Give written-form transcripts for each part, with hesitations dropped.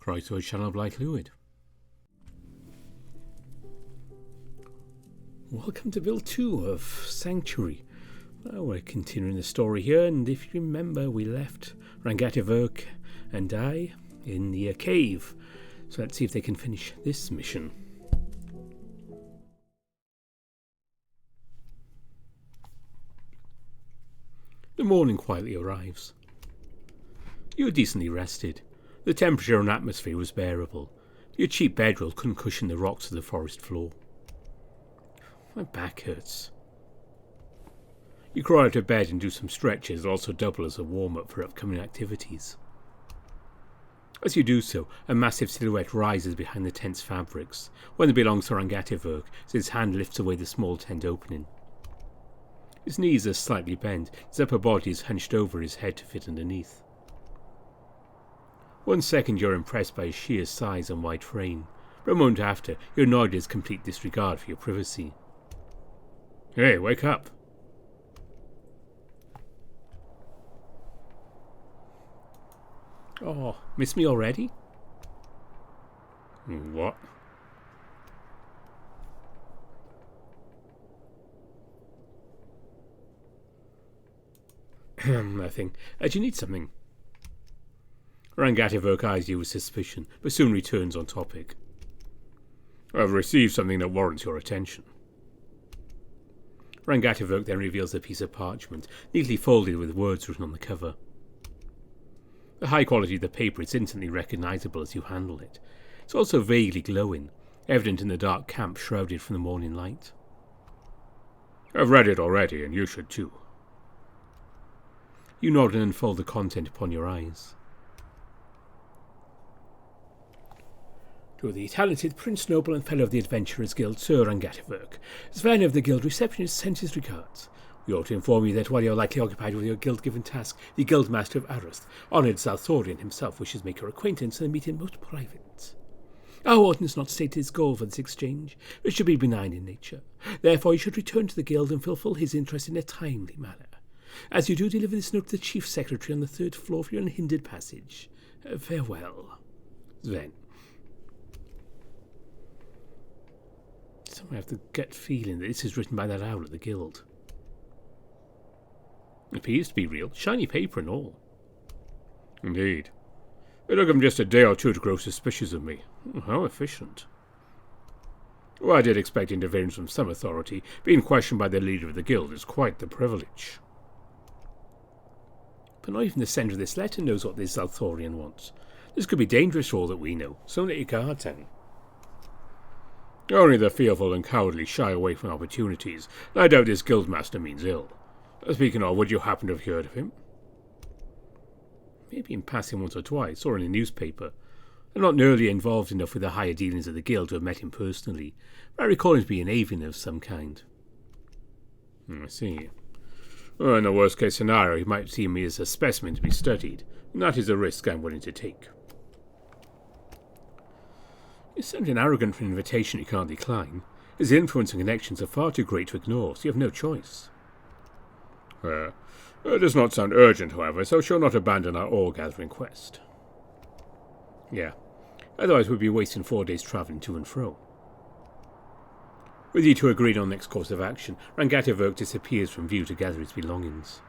Try to a channel of light fluid. Welcome to Build 2 of Sanctuary. Well, we're continuing the story here, and if you remember, we left Ran and Dai in the cave. So let's see if they can finish this mission. The morning quietly arrives. You were decently rested. The temperature and atmosphere was bearable. Your cheap bedroll couldn't cushion the rocks of the forest floor. My back hurts. You crawl out of bed and do some stretches that also double as a warm-up for upcoming activities. As you do so, a massive silhouette rises behind the tent's fabrics. One that belongs to Rangativurk, as his hand lifts away the small tent opening. His knees are slightly bent, his upper body is hunched over his head to fit underneath. 1 second you're impressed by his sheer size and wide frame, but a moment after you're annoyed at his complete disregard for your privacy. Hey, wake up! Oh, miss me already? What? Nothing. Do you need something? Rangativurk eyes you with suspicion, but soon returns on topic. I've received something that warrants your attention. Rangativurk then reveals a piece of parchment, neatly folded with words written on the cover. The high quality of the paper is instantly recognizable as you handle it. It's also vaguely glowing, evident in the dark camp shrouded from the morning light. I've read it already, and you should too. You nod and unfold the content upon your eyes. To the talented Prince Noble and Fellow of the Adventurers Guild, Sir Rangativurk, Sven of the Guild Receptionist sends his regards. We ought to inform you that while you are likely occupied with your guild-given task, the Guildmaster of Arust, honoured Zalthorian himself, wishes to make your acquaintance and meet in most private. Our warden has not stated his goal for this exchange, which should be benign in nature. Therefore you should return to the Guild and fulfil his interest in a timely manner. As you do, deliver this note to the Chief Secretary on the 3rd floor for your unhindered passage. Farewell. Sven. Somehow I have the gut feeling that this is written by that owl at the Guild. It appears to be real, shiny paper and all. Indeed. It took him just a day or two to grow suspicious of me. How efficient. Well, I did expect interference from some authority. Being questioned by the leader of the Guild is quite the privilege. But not even the sender of this letter knows what this Zalthorian wants. This could be dangerous for all that we know, so let your guard down. Only the fearful and cowardly shy away from opportunities. I doubt this Guildmaster means ill. Speaking of, would you happen to have heard of him? Maybe in passing once or twice, or in a newspaper. I'm not nearly involved enough with the higher dealings of the Guild to have met him personally, but I recall him to be an avian of some kind. I see. Well, in the worst-case scenario, he might see me as a specimen to be studied, and that is a risk I'm willing to take. It's such an arrogant invitation you can't decline. His influence and connections are far too great to ignore, so you have no choice. It does not sound urgent, however, so shall not abandon our all-gathering quest. Yeah, otherwise we'd be wasting 4 days travelling to and fro. With you two agreed on the next course of action, Rangativurk disappears from view to gather his belongings.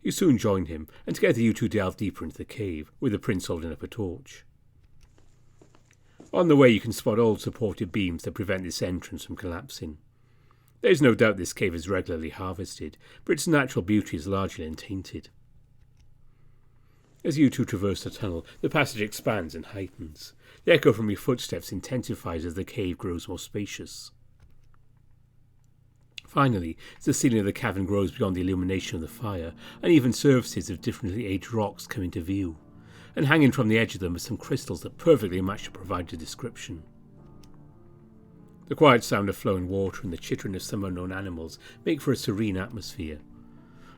You soon join him, and together you two delve deeper into the cave, with the prince holding up a torch. On the way you can spot old supported beams that prevent this entrance from collapsing. There is no doubt this cave is regularly harvested, but its natural beauty is largely untainted. As you two traverse the tunnel, the passage expands and heightens. The echo from your footsteps intensifies as the cave grows more spacious. Finally, as the ceiling of the cavern grows beyond the illumination of the fire, uneven surfaces of differently aged rocks come into view, and hanging from the edge of them are some crystals that perfectly match the provided description. The quiet sound of flowing water and the chittering of some unknown animals make for a serene atmosphere.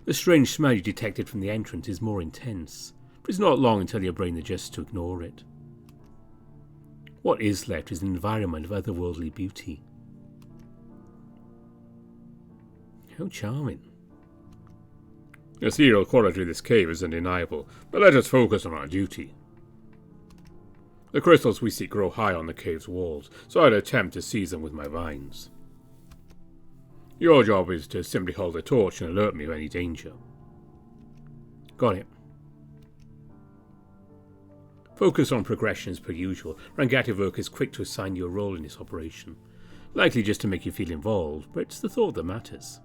The strange smell you detected from the entrance is more intense, but it's not long until your brain adjusts to ignore it. What is left is an environment of otherworldly beauty. How charming. The ethereal quality of this cave is undeniable, but let us focus on our duty. The crystals we seek grow high on the cave's walls, so I'd attempt to seize them with my vines. Your job is to simply hold a torch and alert me of any danger. Got it. Focus on progression as per usual. Rangativok is quick to assign you a role in this operation. Likely just to make you feel involved, but it's the thought that matters.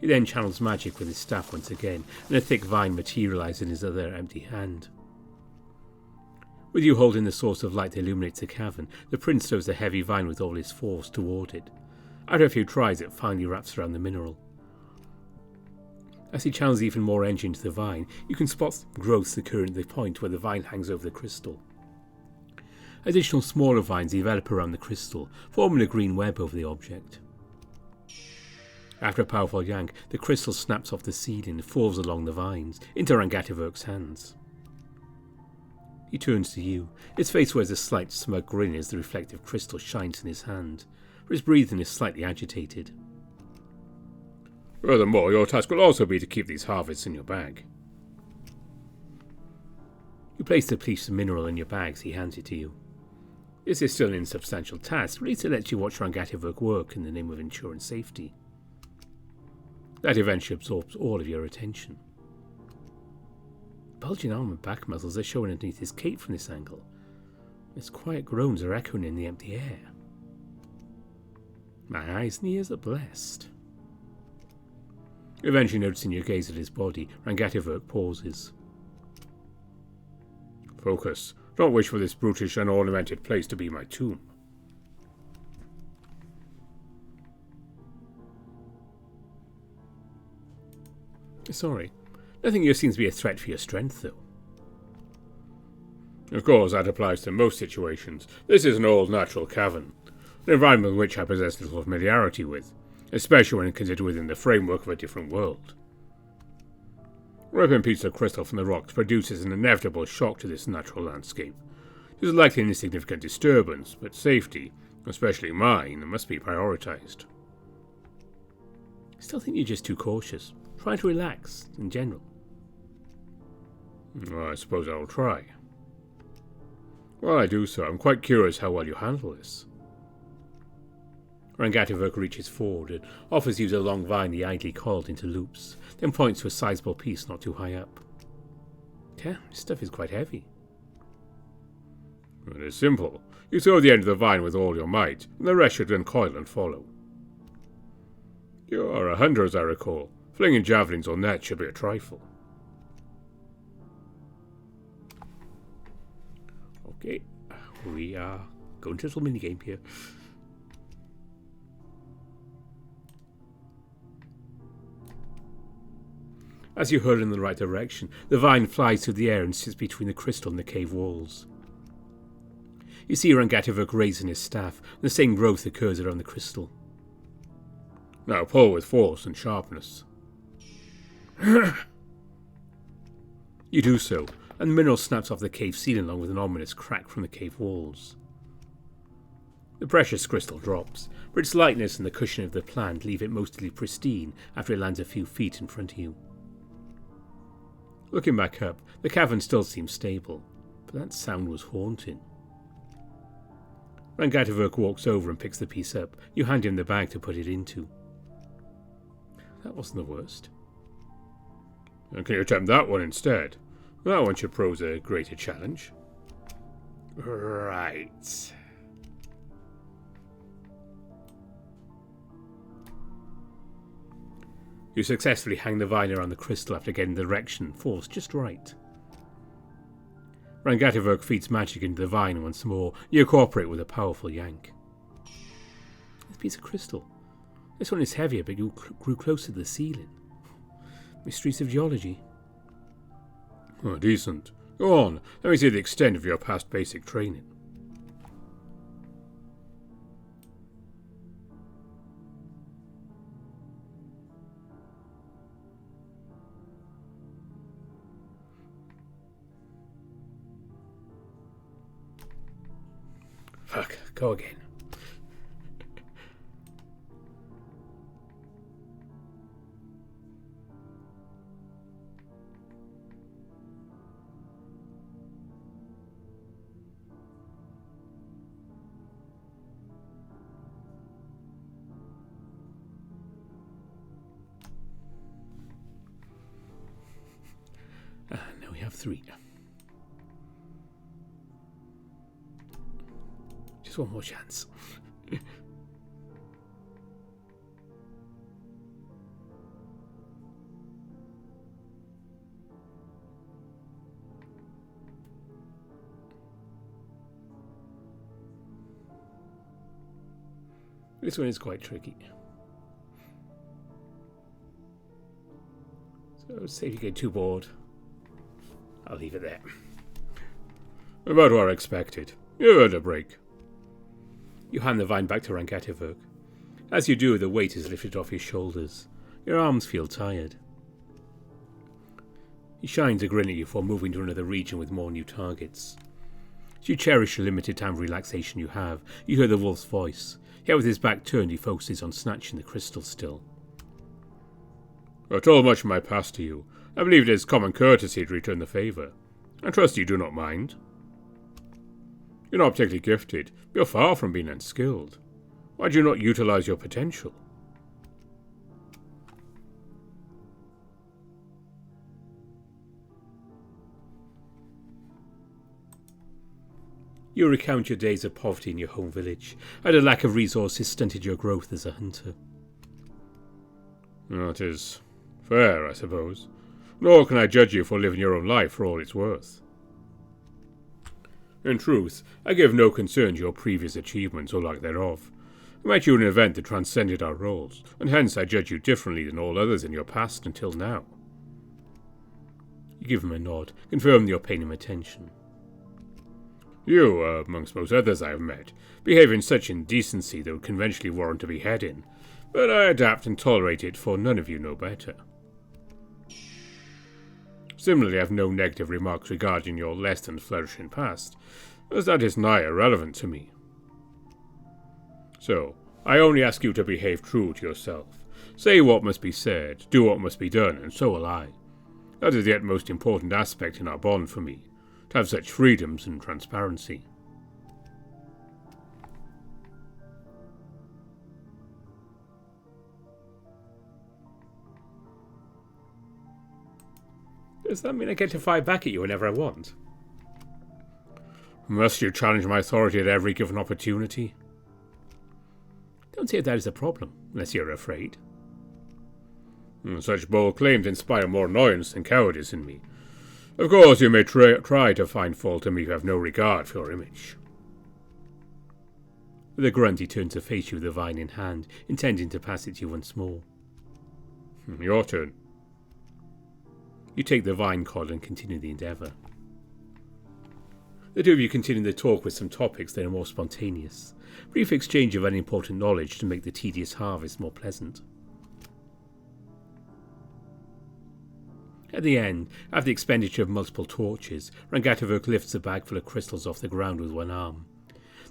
He then channels magic with his staff once again, and a thick vine materializes in his other empty hand. With you holding the source of light that illuminates the cavern, the prince throws the heavy vine with all his force toward it. After a few tries, it finally wraps around the mineral. As he channels even more energy into the vine, you can spot growths occurring at the point where the vine hangs over the crystal. Additional smaller vines develop around the crystal, forming a green web over the object. After a powerful yank, the crystal snaps off the ceiling and falls along the vines, into Rangativok's hands. He turns to you. His face wears a slight smug grin as the reflective crystal shines in his hand, but his breathing is slightly agitated. Furthermore, your task will also be to keep these harvests in your bag. You place the piece of mineral in your bag as he hands it to you. This is still an insubstantial task, but at least it lets you watch Rangativok work in the name of ensuring safety. That eventually absorbs all of your attention. Bulging arm and back muscles are shown underneath his cape from this angle. His quiet groans are echoing in the empty air. My eyes and ears are blessed. Eventually noticing your gaze at his body, Rangativok pauses. Focus. Don't wish for this brutish, unornamented place to be my tomb. Sorry. Nothing here seems to be a threat for your strength, though. Of course, that applies to most situations. This is an old natural cavern, an environment which I possess little familiarity with, especially when considered within the framework of a different world. Ripping a piece of crystal from the rocks produces an inevitable shock to this natural landscape. It is likely an insignificant disturbance, but safety, especially mine, must be prioritized. I still think you're just too cautious. Try to relax, in general. Well, I suppose I'll try. While I do so, I'm quite curious how well you handle this. Rangativok reaches forward and offers you the long vine he idly coiled into loops, then points to a sizable piece not too high up. Yeah, this stuff is quite heavy. It is simple. You throw the end of the vine with all your might, and the rest should uncoil and follow. You are a hunter, as I recall. Flinging javelins or nets should be a trifle. Okay, we are going to a little minigame here. As you hurl in the right direction, the vine flies through the air and sits between the crystal and the cave walls. You see Rangativok raising his staff, and the same growth occurs around the crystal. Now pull with force and sharpness. You do so, and the mineral snaps off the cave ceiling along with an ominous crack from the cave walls. The precious crystal drops, but its lightness and the cushion of the plant leave it mostly pristine after it lands a few feet in front of you. Looking back up, the cavern still seems stable, but that sound was haunting. Rangativok walks over and picks the piece up. You hand him the bag to put it into. That wasn't the worst. And can you attempt that one instead? That one should pose a greater challenge. Right. You successfully hang the vine around the crystal after getting the direction and force just right. Rangativok feeds magic into the vine once more. You cooperate with a powerful yank. This piece of crystal. This one is heavier, but you grew closer to the ceiling. Mysteries of geology. Oh, decent. Go on, let me see the extent of your past basic training. Fuck, go again. have 3. Just one more chance. This one is quite tricky. So, say if you get too bored, I'll leave it there. About what I expected. You had a break. You hand the vine back to Rangativok. As you do, the weight is lifted off his shoulders. Your arms feel tired. He shines a grin at you before moving to another region with more new targets. As you cherish the limited time of relaxation you have, you hear the wolf's voice. Yet with his back turned, he focuses on snatching the crystal still. I told much of my past to you. I believe it is common courtesy to return the favour. I trust you do not mind. You're not particularly gifted. You're far from being unskilled. Why do you not utilise your potential? You recount your days of poverty in your home village, and a lack of resources stunted your growth as a hunter. That is fair, I suppose. Nor can I judge you for living your own life for all it's worth. In truth, I give no concern to your previous achievements or lack thereof. I met you in an event that transcended our roles, and hence I judge you differently than all others in your past until now. You give him a nod, confirm you're paying him attention. You, amongst most others I have met, behave in such indecency that would conventionally warrant a beheading, but I adapt and tolerate it, for none of you know better. Similarly, I have no negative remarks regarding your less than flourishing past, as that is nigh irrelevant to me. So, I only ask you to behave true to yourself. Say what must be said, do what must be done, and so will I. That is the utmost important aspect in our bond for me, to have such freedoms and transparency. Does that mean I get to fire back at you whenever I want? Must you challenge my authority at every given opportunity? Don't see if that is a problem, unless you're afraid. Such bold claims inspire more annoyance than cowardice in me. Of course, you may try to find fault in me who have no regard for your image. With a grunt, he turns to face you with the vine in hand, intending to pass it to you once more. Your turn. You take the vine cord and continue the endeavour. The two of you continue the talk with some topics that are more spontaneous. Brief exchange of unimportant knowledge to make the tedious harvest more pleasant. At the end, after the expenditure of multiple torches, Rangativok lifts the bag full of crystals off the ground with one arm.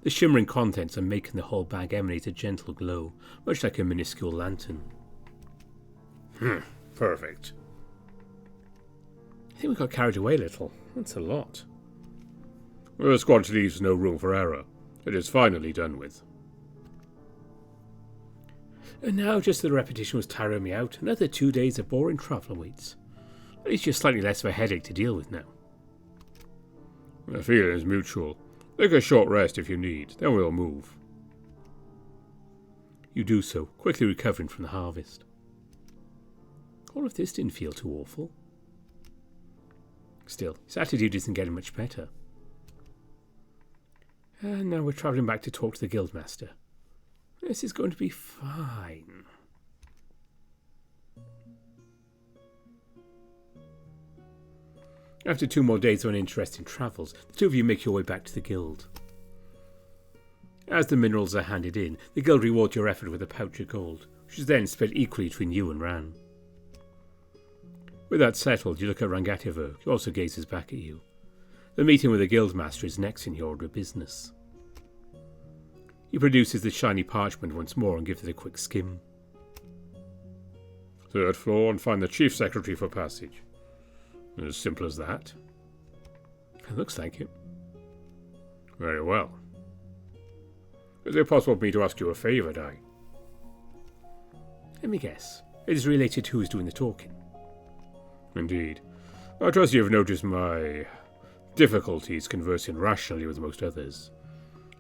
The shimmering contents are making the whole bag emanate a gentle glow, much like a minuscule lantern. Perfect. I think we got carried away a little. That's a lot. This quantity leaves no room for error. It is finally done with. And now just the repetition was tiring me out. Another 2 days of boring travel awaits. At least you're slightly less of a headache to deal with now. The feeling is mutual. Take a short rest if you need, then we'll move. You do so, quickly recovering from the harvest. All of this didn't feel too awful. Still, his attitude isn't getting much better. And now we're travelling back to talk to the Guildmaster. This is going to be fine. After 2 more days of uninteresting travels, the two of you make your way back to the guild. As the minerals are handed in, the guild rewards your effort with a pouch of gold, which is then split equally between you and Ran. With that settled, you look at Rangativok, who also gazes back at you. The meeting with the Guildmaster is next in your order of business. He produces the shiny parchment once more and gives it a quick skim. 3rd floor and find the Chief Secretary for passage. As simple as that. It looks like it. Very well. Is it possible for me to ask you a favour, Dai? Let me guess. It is related to who is doing the talking. Indeed. I trust you have noticed my difficulties conversing rationally with most others.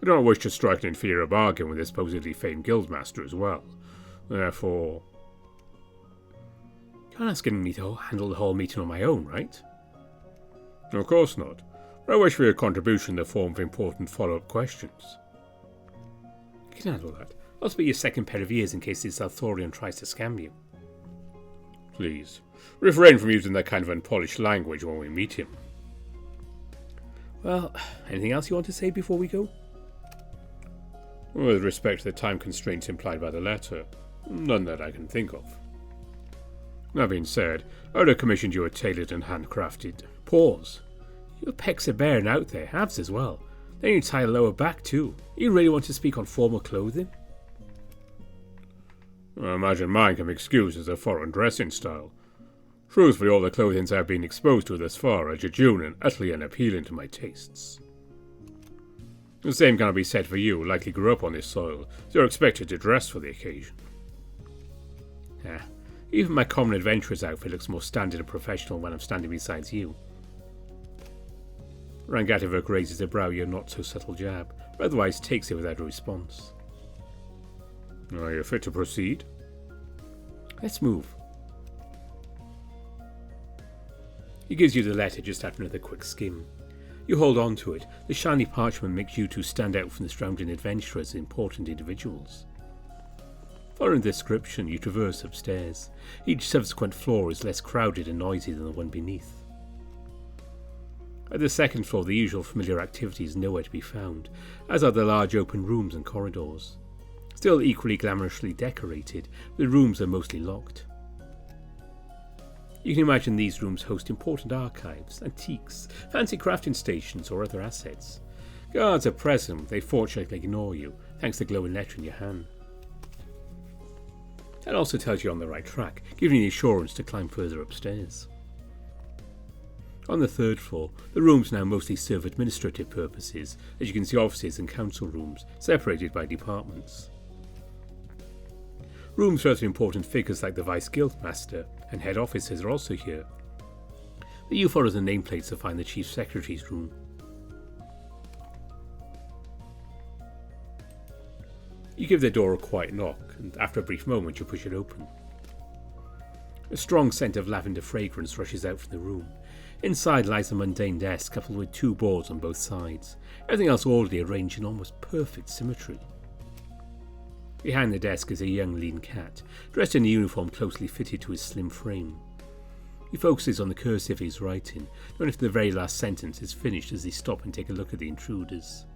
I do not wish to strike an inferior bargain with this supposedly famed Guildmaster as well. Therefore... You're not asking me to handle the whole meeting on my own, right? Of course not. But I wish for your contribution in the form of important follow-up questions. You can handle that. I'll be your second pair of ears in case this Arthurian tries to scam you. Please, refrain from using that kind of unpolished language when we meet him. Well, anything else you want to say before we go? With respect to the time constraints implied by the letter, none that I can think of. That being said, I would have commissioned you a tailored and handcrafted... Pause. Your pecs are bearing out there, abs as well. Then you tie a lower back too. You really want to speak on formal clothing? I imagine mine can be excused as a foreign dressing style. Truthfully, all the clothings I have been exposed to thus far are jejune and utterly unappealing to my tastes. The same cannot be said for you, who likely grew up on this soil, so you're expected to dress for the occasion. Even my common adventurer's outfit looks more standard and professional when I'm standing beside you. Rangativok raises a brow your not-so-subtle jab, but otherwise takes it without a response. Are you fit to proceed? Let's move. He gives you the letter just after another quick skim. You hold on to it. The shiny parchment makes you two stand out from the surrounding adventurers as important individuals. Following the description, you traverse upstairs. Each subsequent floor is less crowded and noisy than the one beneath. At the second floor, the usual familiar activity is nowhere to be found, as are the large open rooms and corridors. Still equally glamorously decorated, the rooms are mostly locked. You can imagine these rooms host important archives, antiques, fancy crafting stations or other assets. Guards are present, they fortunately ignore you, thanks to the glowing letter in your hand. That also tells you you're on the right track, giving you the assurance to climb further upstairs. On the third floor, the rooms now mostly serve administrative purposes, as you can see offices and council rooms, separated by departments. Rooms for other important figures like the Vice Guildmaster and head officers are also here. But you follow the nameplates to find the Chief Secretary's room. You give the door a quiet knock, and after a brief moment you push it open. A strong scent of lavender fragrance rushes out from the room. Inside lies a mundane desk coupled with two boards on both sides, everything else orderly arranged in almost perfect symmetry. Behind the desk is a young lean cat, dressed in a uniform closely fitted to his slim frame. He focuses on the cursive he's writing, knowing if the very last sentence is finished as they stop and take a look at the intruders.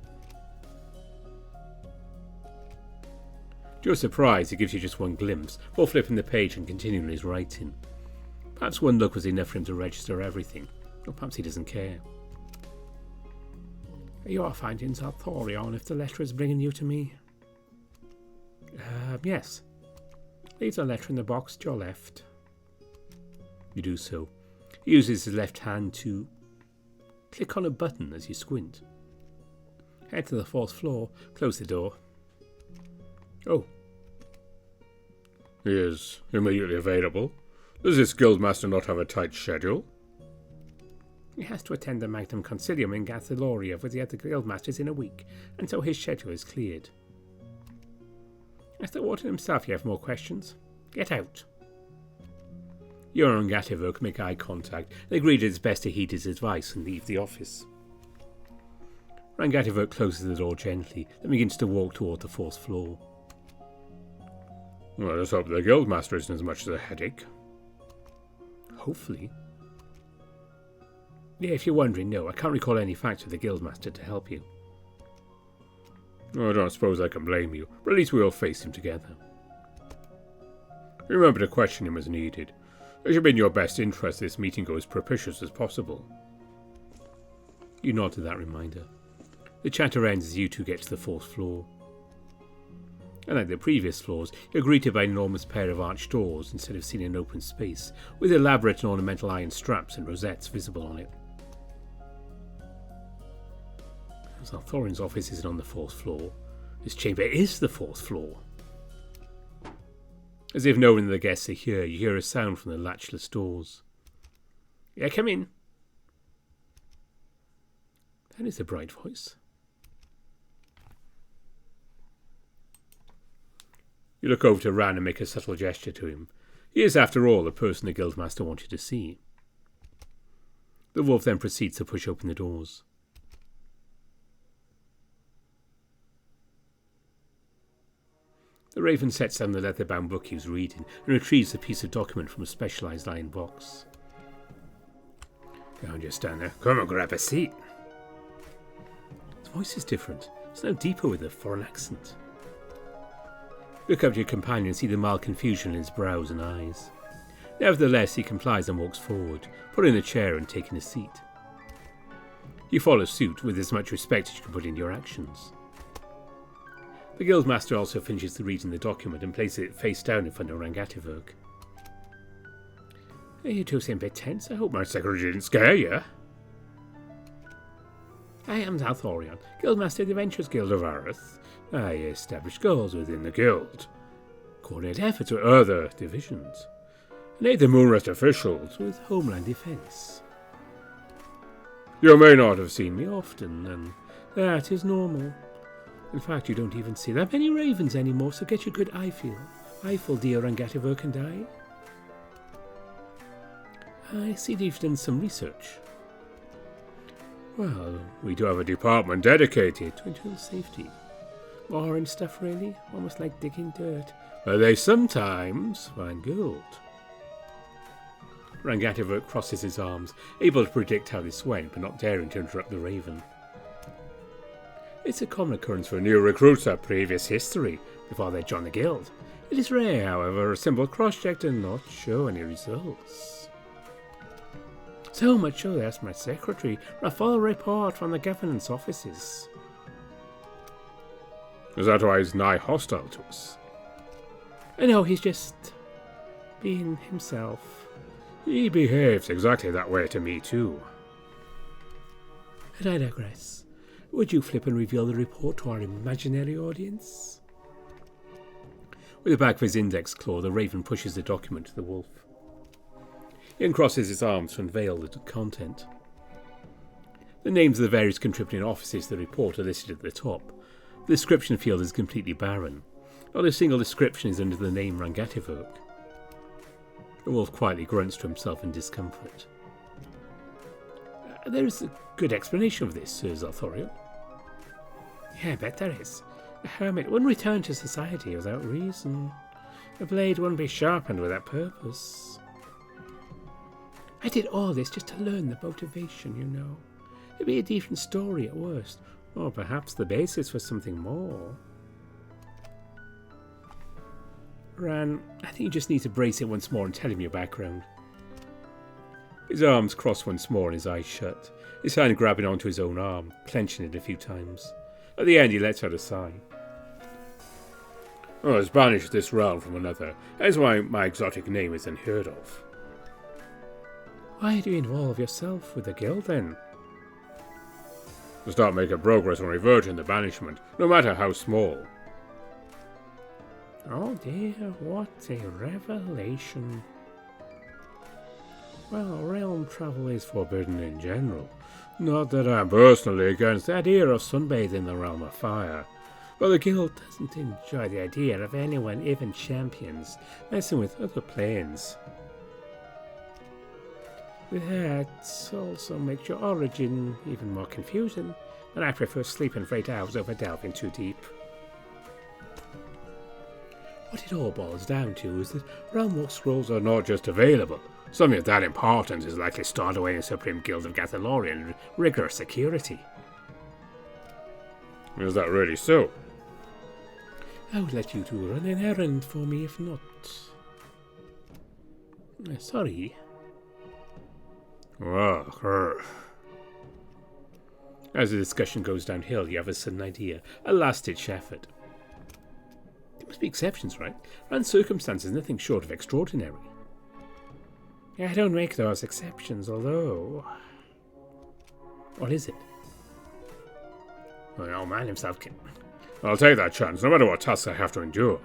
To your surprise, he gives you just one glimpse, before flipping the page and continuing his writing. Perhaps one look was enough for him to register everything, or perhaps he doesn't care. Are your findings Arthurian if the letter is bringing you to me? Yes. Leave the letter in the box to your left. You do so. He uses his left hand to click on a button as you squint. Head to the fourth floor, close the door. Oh. He is immediately available. Does this Guildmaster not have a tight schedule? He has to attend the Magnum Concilium in Gathiloria with the other Guildmasters in a week, and so his schedule is cleared. As the warden himself, you have more questions? Get out. Euron and Gathivoke make eye contact and agree that it's best to heed his advice and leave the office. Rangativok closes the door gently, then begins to walk toward the fourth floor. Well, let's hope the Guildmaster isn't as much as a headache. Hopefully. Yeah, if you're wondering, no, I can't recall any facts of the Guildmaster to help you. I don't suppose I can blame you, but at least we'll face him together. Remember to question him as needed. It should be in your best interest this meeting go as propitious as possible. You nod to that reminder. The chatter ends as you two get to the fourth floor. Unlike the previous floors, you're greeted by an enormous pair of arched doors instead of seeing an open space, with elaborate and ornamental iron straps and rosettes visible on it. As Arthurian's office isn't on the fourth floor, this chamber is the fourth floor. As if knowing the guests are here, you hear a sound from the latchless doors. Yeah, come in. That is a bright voice. You look over to Ran and make a subtle gesture to him. He is, after all, the person the Guildmaster wanted to see. The wolf then proceeds to push open the doors. The raven sets down the leather-bound book he was reading and retrieves a piece of document from a specialised iron box. Don't just stand there. Come and grab a seat. His voice is different. It's now deeper with a foreign accent. Look up to your companion and see the mild confusion in his brows and eyes. Nevertheless, he complies and walks forward, putting a chair and taking a seat. You follow suit with as much respect as you can put into your actions. The Guildmaster also finishes the reading the document and places it face down in front of Rangativok. You two seem a bit tense. I hope My secretary didn't scare you. I am Althorion, Guildmaster of the Adventurers Guild of Arith. I establish goals within the guild, coordinate efforts with other divisions, and aid the Moonrest officials with Homeland Defense. You may not have seen me often, and that is normal. In fact, you don't even see that many ravens anymore, so get your good eyeful, dear Rangativok and I see that you've done some research. Well, we do have a department dedicated to internal safety. Boring stuff, really. Almost like digging dirt. But they sometimes find gold. Rangativok crosses his arms, able to predict how this went, but not daring to interrupt the raven. It's a common occurrence for new recruits to have previous history before they join the guild. It is rare, however, a simple cross-check to not show any results. So much so they asked my secretary for a full report from the governance offices. Is that why he's nigh hostile to us? No, he's just being himself. He behaves exactly that way to me too. And I digress. Would you flip and reveal the report to our imaginary audience? With the back of his index claw, the raven pushes the document to the wolf. He uncrosses his arms to unveil the content. The names of the various contributing offices to the report are listed at the top. The description field is completely barren. Not a single description is under the name Rangativok. The wolf quietly grunts to himself in discomfort. There is a good explanation of this, Sir Althorion. Yeah, I bet there is. A hermit wouldn't return to society without reason. A blade wouldn't be sharpened without purpose. I did all this just to learn the motivation, you know. It'd be a different story at worst, or perhaps the basis for something more. Ran, I think you just need to brace it once more and tell him your background. His arms cross once more and his eyes shut, his hand grabbing onto his own arm, clenching it a few times. At the end, he lets out a sigh. I was banished this realm from another. That's why my exotic name is unheard of. Why do you involve yourself with the guild, then? To start making progress on reverting the banishment, no matter how small. Oh dear, what a revelation. Well, realm travel is forbidden in general. Not that I'm personally against the idea of sunbathing in the realm of fire, but the guild doesn't enjoy the idea of anyone, even champions, messing with other planes. That also makes your origin even more confusing, and I prefer sleeping for 8 hours over delving too deep. What it all boils down to is that realm walk scrolls are not just available. Something of that importance is likely stored away in the Supreme Guild of Gathalorian in rigorous security. Is that really so? I would let you two run an errand for me if not. Sorry. As the discussion goes downhill, you have a sudden idea, a last-ditch effort. There must be exceptions, right? Ran's circumstances nothing short of extraordinary. I don't make those exceptions, although... What is it? Well, the old man himself can... I'll take that chance, no matter what tasks I have to endure.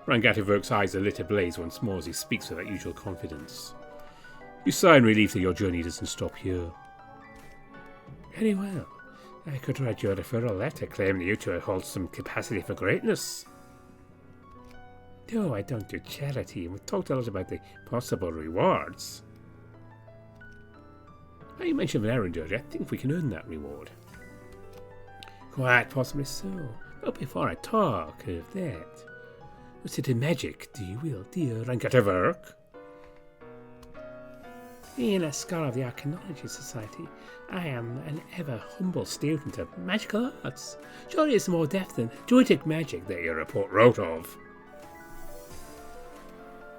Rangativok's eyes are lit ablaze once more as he speaks with that usual confidence. You sigh in relief that your journey doesn't stop here. Very well. I could write you a referral letter claiming you to hold some capacity for greatness. No, I don't do charity. We've talked a lot about the possible rewards. Now you mentioned an errand, I think we can earn that reward. Quite possibly so. But before I talk of that, what sort of magic do you wield, dear Rank-at-a-Work? Being a scholar of the Arcanology Society, I am an ever humble student of magical arts. Surely it's more depth than druidic magic that your report wrote of.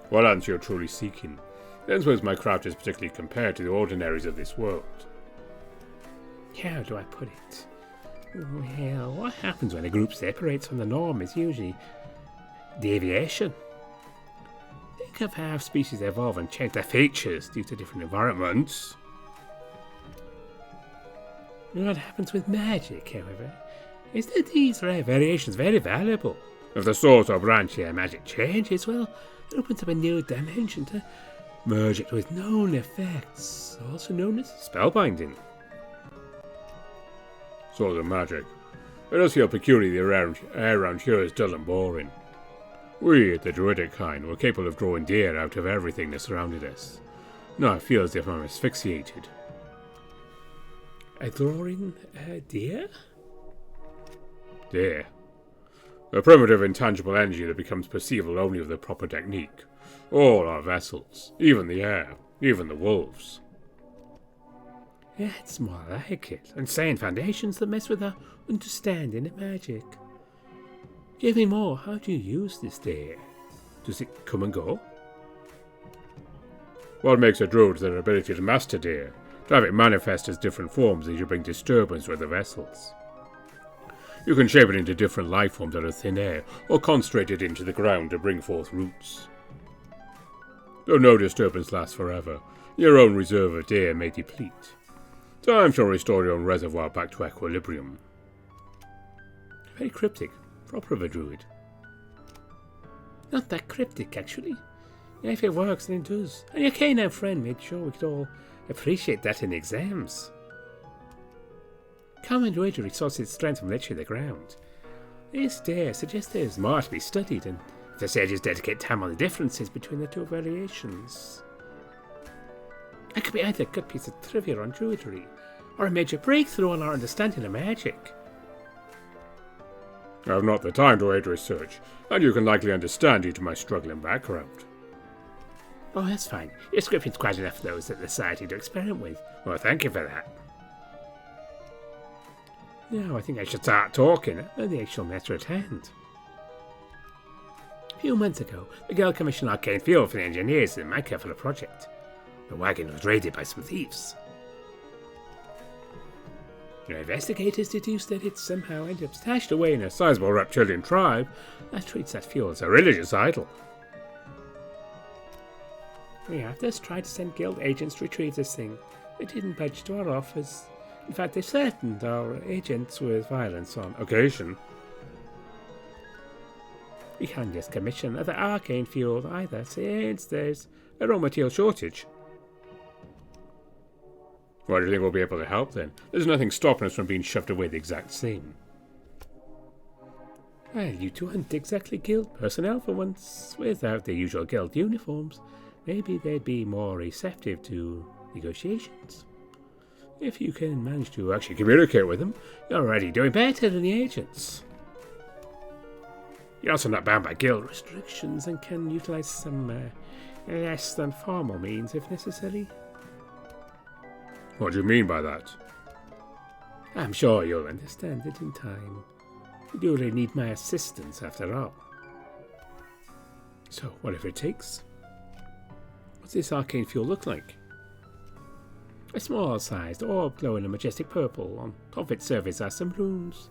What answer you're truly seeking? Then suppose my craft is particularly compared to the ordinaries of this world. How do I put it? Well, what happens when a group separates from the norm is usually deviation. Think of how species evolve and change their features due to different environments. What happens with magic, however, is that these rare variations are very valuable. If the source or branch of magic changes, well, it opens up a new dimension to merge it with known effects, also known as spellbinding. So the magic. It does feel peculiar the air around here is dull and boring. We, the druidic kind, were capable of drawing deer out of everything that surrounded us. Now I feel as if I'm asphyxiated. A drawing deer? Deer. A primitive intangible energy that becomes perceivable only with the proper technique. All our vessels, even the air, even the wolves. It's more like it. Insane foundations that mess with our understanding of magic. Give me more. How do you use this deer? Does it come and go? What makes a druid is their ability to master deer, to have it manifest as different forms as you bring disturbance with the vessels. You can shape it into different life forms out of thin air, or concentrate it into the ground to bring forth roots. Though no disturbance lasts forever, your own reserve of deer may deplete. Time shall restore your own reservoir back to equilibrium. Very cryptic. Proper of a druid. Not that cryptic, actually. If it works, then it does. And your canine friend made sure we could all appreciate that in exams. Common druidry sources its strength from literally the ground. This dare suggests there's more to be studied, and if the sages dedicate time on the differences between the two variations. It could be either a good piece of trivia on druidry, or a major breakthrough on our understanding of magic. I have not the time to aid research, and you can likely understand due to my struggling background. Oh, that's fine. Your description's quite enough for those at the Society to experiment with. Well, thank you for that. Now I think I should start talking about the actual matter at hand. A few months ago, the Guild commissioned arcane fuel for the engineers in my careful project. The wagon was raided by some thieves. The investigators deduced that it somehow ended up stashed away in a sizable reptilian tribe that treats that fuel as a religious idol. We have thus tried to send Guild agents to retrieve this thing. They didn't budge to our offers. In fact, they threatened our agents with violence on occasion. We can't just commission other arcane fuel either, since there's a raw material shortage. Why do you think we'll be able to help then? There's nothing stopping us from being shoved away the exact same. Well, you two aren't exactly Guild personnel for once. Without the usual Guild uniforms, maybe they'd be more receptive to negotiations. If you can manage to actually communicate with them, you're already doing better than the agents. You're also not bound by Guild restrictions and can utilize some less than formal means if necessary. What do you mean by that? I'm sure you'll understand it in time. You do really need my assistance after all. So, whatever it takes. What's this arcane fuel look like? A small-sized orb glowing a majestic purple. On top of its surface are some runes.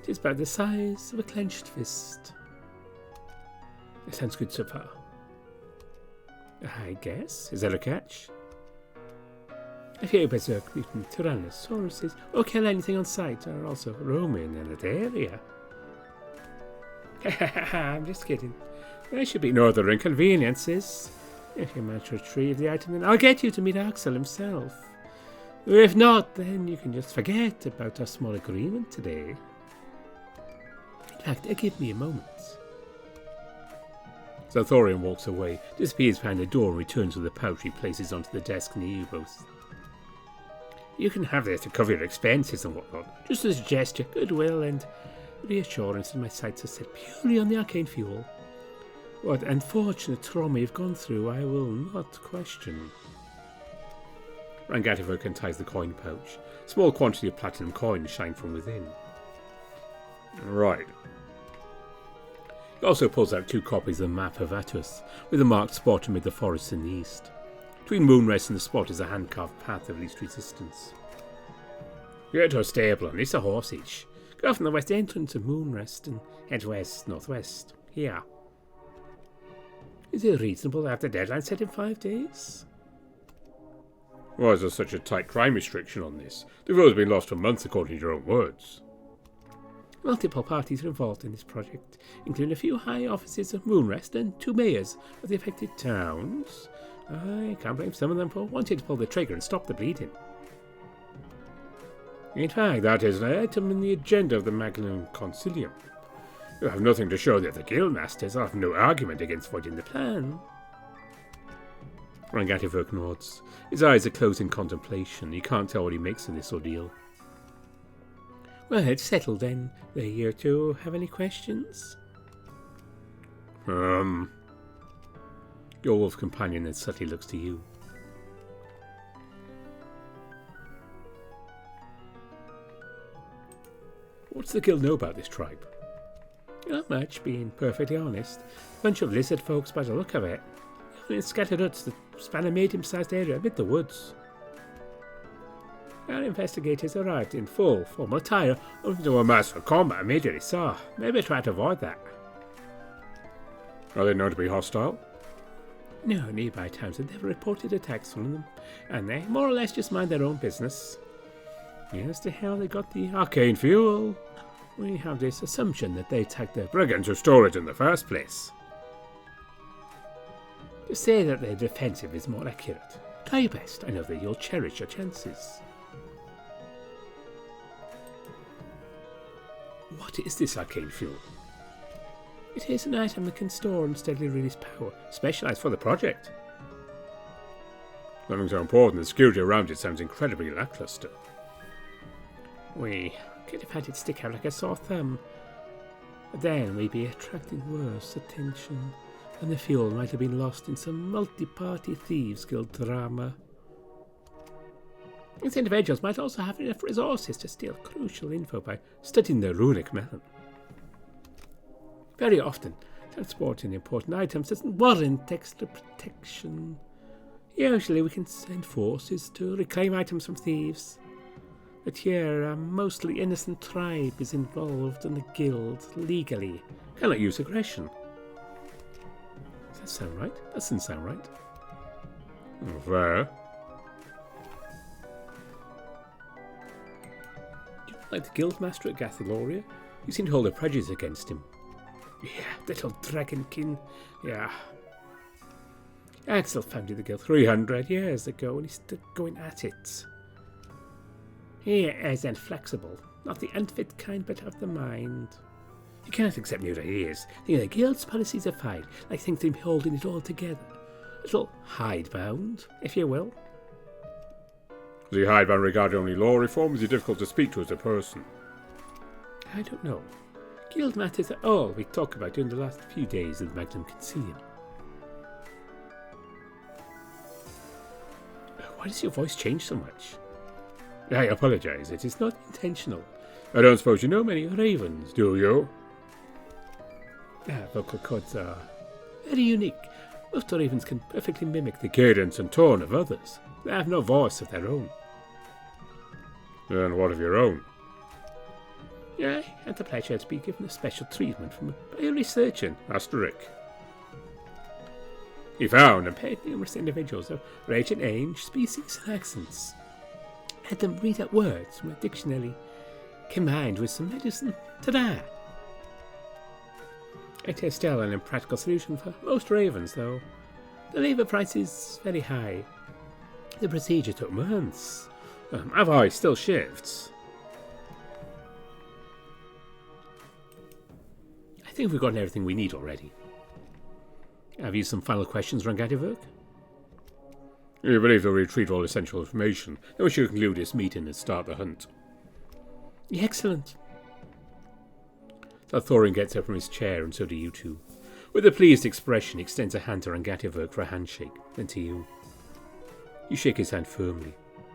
It is about the size of a clenched fist. It sounds good so far. I guess. Is that a catch? If you berserk mutant tyrannosauruses or kill anything on sight are also roaming in that area. I'm just kidding. There should be no other inconveniences. If you manage to retrieve the item, then I'll get you to meet Axel himself. If not, then you can just forget about our small agreement today. In fact, give me a moment. So Thorian walks away, disappears behind the door and returns with the pouch he places onto the desk near you both. You can have this to cover your expenses and whatnot, just as a gesture, goodwill and reassurance that my sights are set purely on the arcane fuel. What unfortunate trauma you've gone through, I will not question. Rangativok unties the coin pouch. Small quantity of platinum coins shine from within. Right. He also pulls out 2 copies of the map of Atus, with a marked spot amid the forests in the east. Between Moonrest and the spot is a hand-carved path of least resistance. Get to a stable and it's a horsage. Go from the west entrance of Moonrest and head west-northwest. Here. Is it reasonable to have the deadline set in 5 days? Why is there such a tight crime restriction on this? The road's been lost for months according to your own words. Multiple parties are involved in this project, including a few high officers of Moonrest and 2 mayors of the affected towns. I can't blame some of them for wanting to pull the trigger and stop the bleeding. In fact, that is an item in the agenda of the Magnum Concilium. You have nothing to show that the Guildmasters have no argument against voiding the plan. Rangativok nods. His eyes are closed in contemplation. He can't tell what he makes of this ordeal. Well, it's settled then. The year 2 have any questions? Your wolf companion then subtly looks to you. What's the guild know about this tribe? Not much, being perfectly honest. A bunch of lizard folks by the look of it. In scattered huts that span a medium-sized area amid the woods. Our investigators arrived in full formal attire, only to amass for combat immediately, so maybe try to avoid that. Are they known to be hostile? No, nearby towns have never reported attacks from them, and they more or less just mind their own business. As to how they got the arcane fuel, we have this assumption that they attacked the brigands who stole it in the first place. To say that they're defensive is more accurate. Try your best. I know that you'll cherish your chances. What is this arcane fuel? It is an item that can store and steadily release power, specialised for the project. Something so important, the security around it sounds incredibly lackluster. We could have had it stick out like a sore thumb. But then we'd be attracting worse attention, and the fuel might have been lost in some multi-party thieves guild drama. These individuals might also have enough resources to steal crucial info by studying the runic melon. Very often, transporting important items doesn't warrant extra protection. Usually we can send forces to reclaim items from thieves. But here, a mostly innocent tribe is involved in the guild legally. Cannot use aggression. Does that sound right? That doesn't sound right. Fair. Do you like the Guildmaster at Gathaloria? You seem to hold a prejudice against him. Yeah, little dragonkin. Yeah. Axel founded the guild 300 years ago and he's still going at it. He is inflexible, not the unfit kind but of the mind. You cannot accept neither he is. The guild's policies are fine, like things to be holding it all together. A little hidebound, if you will. Is he hidebound regarding only law reform? Is he difficult to speak to as a person? I don't know. Guild matters are all we talk about during the last few days of the Magnum Concilium. Why does your voice change so much? I apologize, it is not intentional. I don't suppose you know many ravens, do you? Vocal cords are very unique. Most ravens can perfectly mimic the cadence and tone of others. They have no voice of their own. And what of your own? I had the pleasure to be given a special treatment by a researcher, Asterisk. He found and paid numerous individuals of range in age, species, and accents. Had them read out words from a dictionary, combined with some medicine. Ta-da! It is still an impractical solution for most ravens, though. The labour price is very high. The procedure took months. Have I still shifts? I think we've gotten everything we need already. Have you some final questions, Rangativok? You believe they'll retrieve all essential information, then we should conclude this meeting and start the hunt. Excellent. Thorin gets up from his chair, and so do you two. With a pleased expression, he extends a hand to Rangativok for a handshake, then to you. You shake his hand firmly.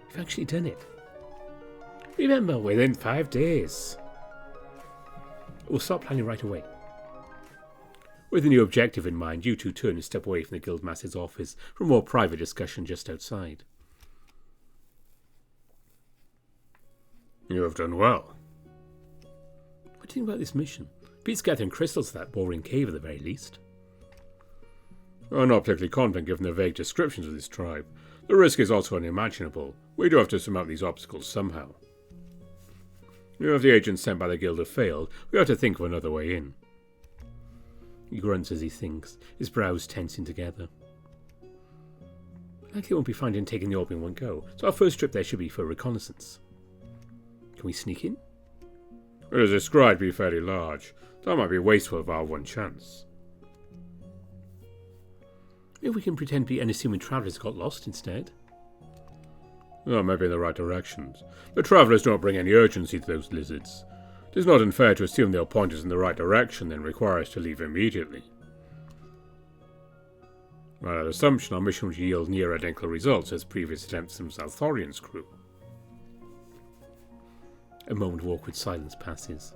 You've actually done it. Remember, within 5 days. We'll start planning right away. With a new objective in mind, you two turn and step away from the Guildmaster's office for a more private discussion just outside. You have done well. What do you think about this mission? Beats gathering crystals for that boring cave at the very least. I'm not particularly confident given the vague descriptions of this tribe. The risk is also unimaginable. We do have to surmount these obstacles somehow. If the agents sent by the guild have failed, we have to think of another way in. He grunts as he thinks, his brows tensing together. Likely won't be finding taking the orb in one go, so our first trip there should be for reconnaissance. Can we sneak in? It is described to be fairly large. That might be wasteful of our one chance. Maybe we can pretend to be unassuming travellers who got lost instead. Well, maybe in the right directions. The travellers don't bring any urgency to those lizards. It is not unfair to assume they'll point us in the right direction and require us to leave immediately. By that assumption, our mission would yield near identical results as previous attempts from Thorian's crew. A moment of awkward silence passes.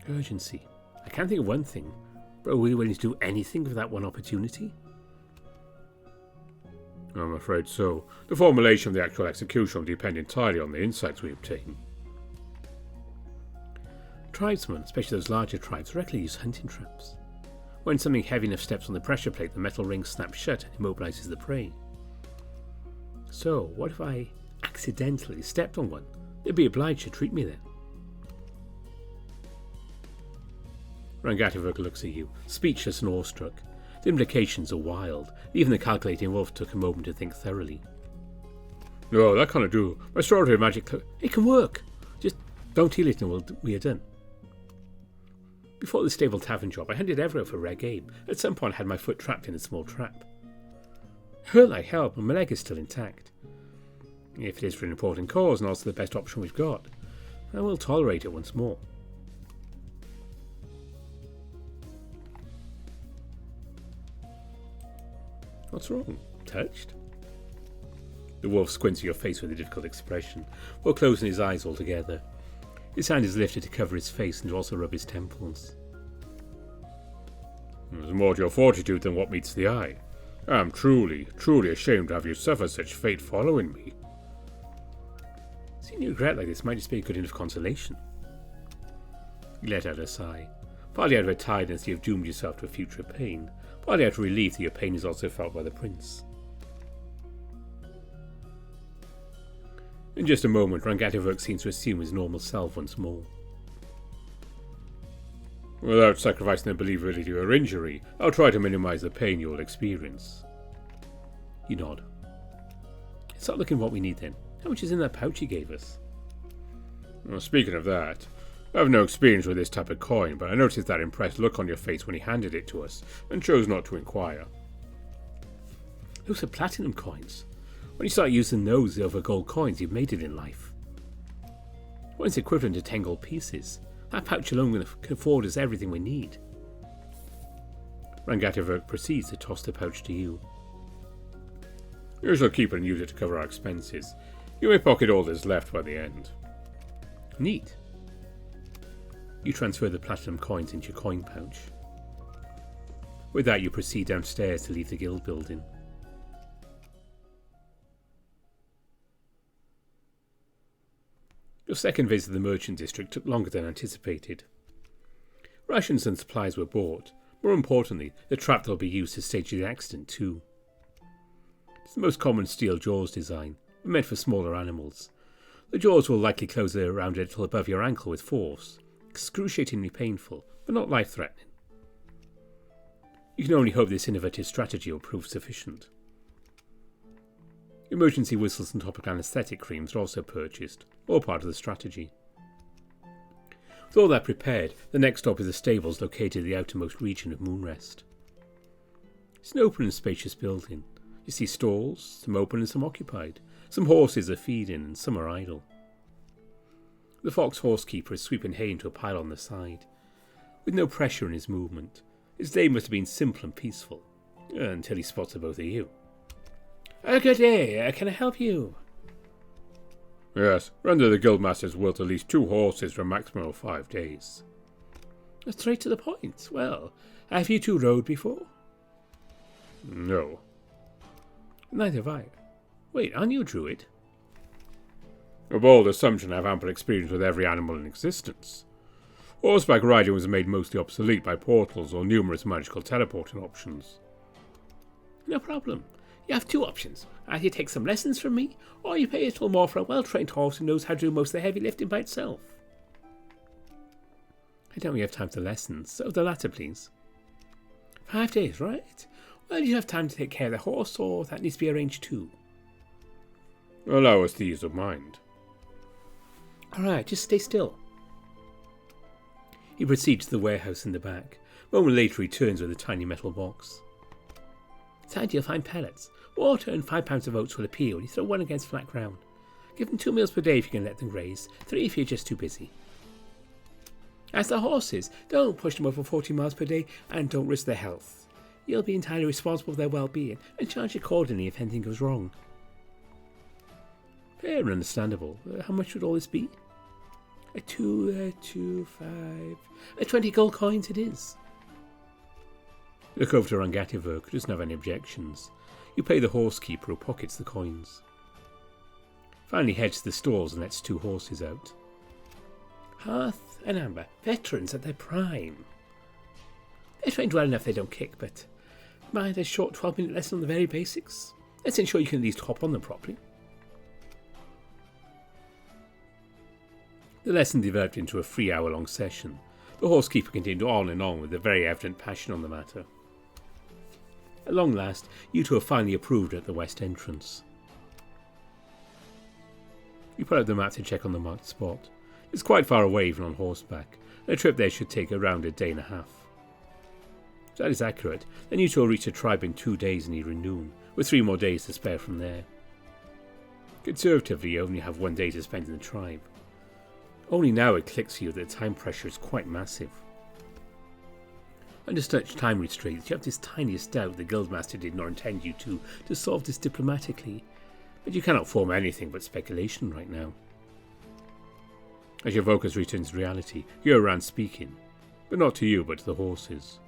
Urgency. I can't think of one thing, but are we willing to do anything for that one opportunity? I'm afraid so. The formulation of the actual execution will depend entirely on the insights we obtain. Tribesmen, especially those larger tribes, regularly use hunting traps. When something heavy enough steps on the pressure plate, the metal ring snaps shut and immobilizes the prey. So, what if I accidentally stepped on one? They'd be obliged to treat me then. Rangativok looks at you, speechless and awestruck. The implications are wild. Even the calculating wolf took a moment to think thoroughly. No, that can't do. Restorative magic... It can work. Just don't heal it and we are done. Before the stable tavern job, I hunted everywhere for rare game. At some point I had my foot trapped in a small trap. Hurt like hell, but my leg is still intact. If it is for an important cause and also the best option we've got, I will tolerate it once more. What's wrong? Touched? The wolf squints at your face with a difficult expression, while closing his eyes altogether. His hand is lifted to cover his face and to also rub his temples. There's more to your fortitude than what meets the eye. I am truly, truly ashamed to have you suffer such fate following me. Seeing you regret like this might just be a good enough consolation. You let out a sigh, partly out of a tiredness you have doomed yourself to a future pain, partly out of relief that your pain is also felt by the prince. In just a moment, Rangativok seems to assume his normal self once more. Without sacrificing the believability of your injury, I'll try to minimize the pain you'll experience. You nod. Start looking at what we need then. How much is in that pouch he gave us? Well, speaking of that, I have no experience with this type of coin, but I noticed that impressed look on your face when he handed it to us, and chose not to inquire. Those are platinum coins. When you start using those over gold coins, you've made it in life. One's equivalent to 10 gold pieces. That pouch alone can afford us everything we need. Rangativok proceeds to toss the pouch to you. You shall keep it and use it to cover our expenses. You may pocket all that's left by the end. Neat. You transfer the platinum coins into your coin pouch. With that, you proceed downstairs to leave the guild building. Your second visit to the merchant district took longer than anticipated. Rations and supplies were bought. More importantly, the trap that will be used to stage the accident too. It's the most common steel jaws design, but meant for smaller animals. The jaws will likely close around a little above your ankle with force. Excruciatingly painful, but not life-threatening. You can only hope this innovative strategy will prove sufficient. Emergency whistles and topical anaesthetic creams are also purchased, all part of the strategy. With all that prepared, the next stop is the stables located in the outermost region of Moonrest. It's an open and spacious building. You see stalls, some open and some occupied. Some horses are feeding and some are idle. The fox horsekeeper is sweeping hay into a pile on the side, with no pressure in his movement. His day must have been simple and peaceful, until he spots the both of you. Good day, can I help you? Yes, render the Guildmaster's will to lease 2 horses for a maximum of 5 days. Straight to the point. Well, have you 2 rode before? No. Neither have I. Wait, aren't you a druid? A bold assumption I have ample experience with every animal in existence. Horseback riding was made mostly obsolete by portals or numerous magical teleporting options. No problem. You have 2 options. Either you take some lessons from me, or you pay a little more for a well-trained horse who knows how to do most of the heavy lifting by itself. I don't really have time for lessons, so the latter, please. 5 days, right? Well, do you have time to take care of the horse, or that needs to be arranged too? Allow us the ease of mind. Alright, just stay still. He proceeds to the warehouse in the back. A moment later he returns with a tiny metal box. Inside you'll find pellets. Water and 5 pounds of oats will appear when you throw one against flat ground. Give them 2 meals per day if you can let them graze, 3 if you're just too busy. As the horses, don't push them over 40 miles per day and don't risk their health. You'll be entirely responsible for their well-being and charge accordingly if anything goes wrong. Fair and understandable. How much would all this be? 20 gold coins it is. Look over to Rangativok, who doesn't have any objections. You pay the horsekeeper who pockets the coins. Finally heads to the stalls and lets 2 horses out. Hearth and Amber, veterans at their prime. They're trained well enough they don't kick, but mind a short 12-minute lesson on the very basics? Let's ensure you can at least hop on them properly. The lesson developed into a 3-hour-long session. The horsekeeper continued on and on with a very evident passion on the matter. At long last, you 2 are finally approved at the west entrance. You pull out the map to check on the marked spot. It's quite far away even on horseback, and a trip there should take around a day and a half. If that is accurate, then you 2 will reach the tribe in 2 days near noon, with 3 more days to spare from there. Conservatively, you only have 1 day to spend in the tribe. Only now it clicks to you that the time pressure is quite massive. Under such time restraints, you have this tiniest doubt the Guildmaster did not intend you to solve this diplomatically, but you cannot form anything but speculation right now. As your focus returns to reality, you hear Ran speaking, but not to you but to the horses.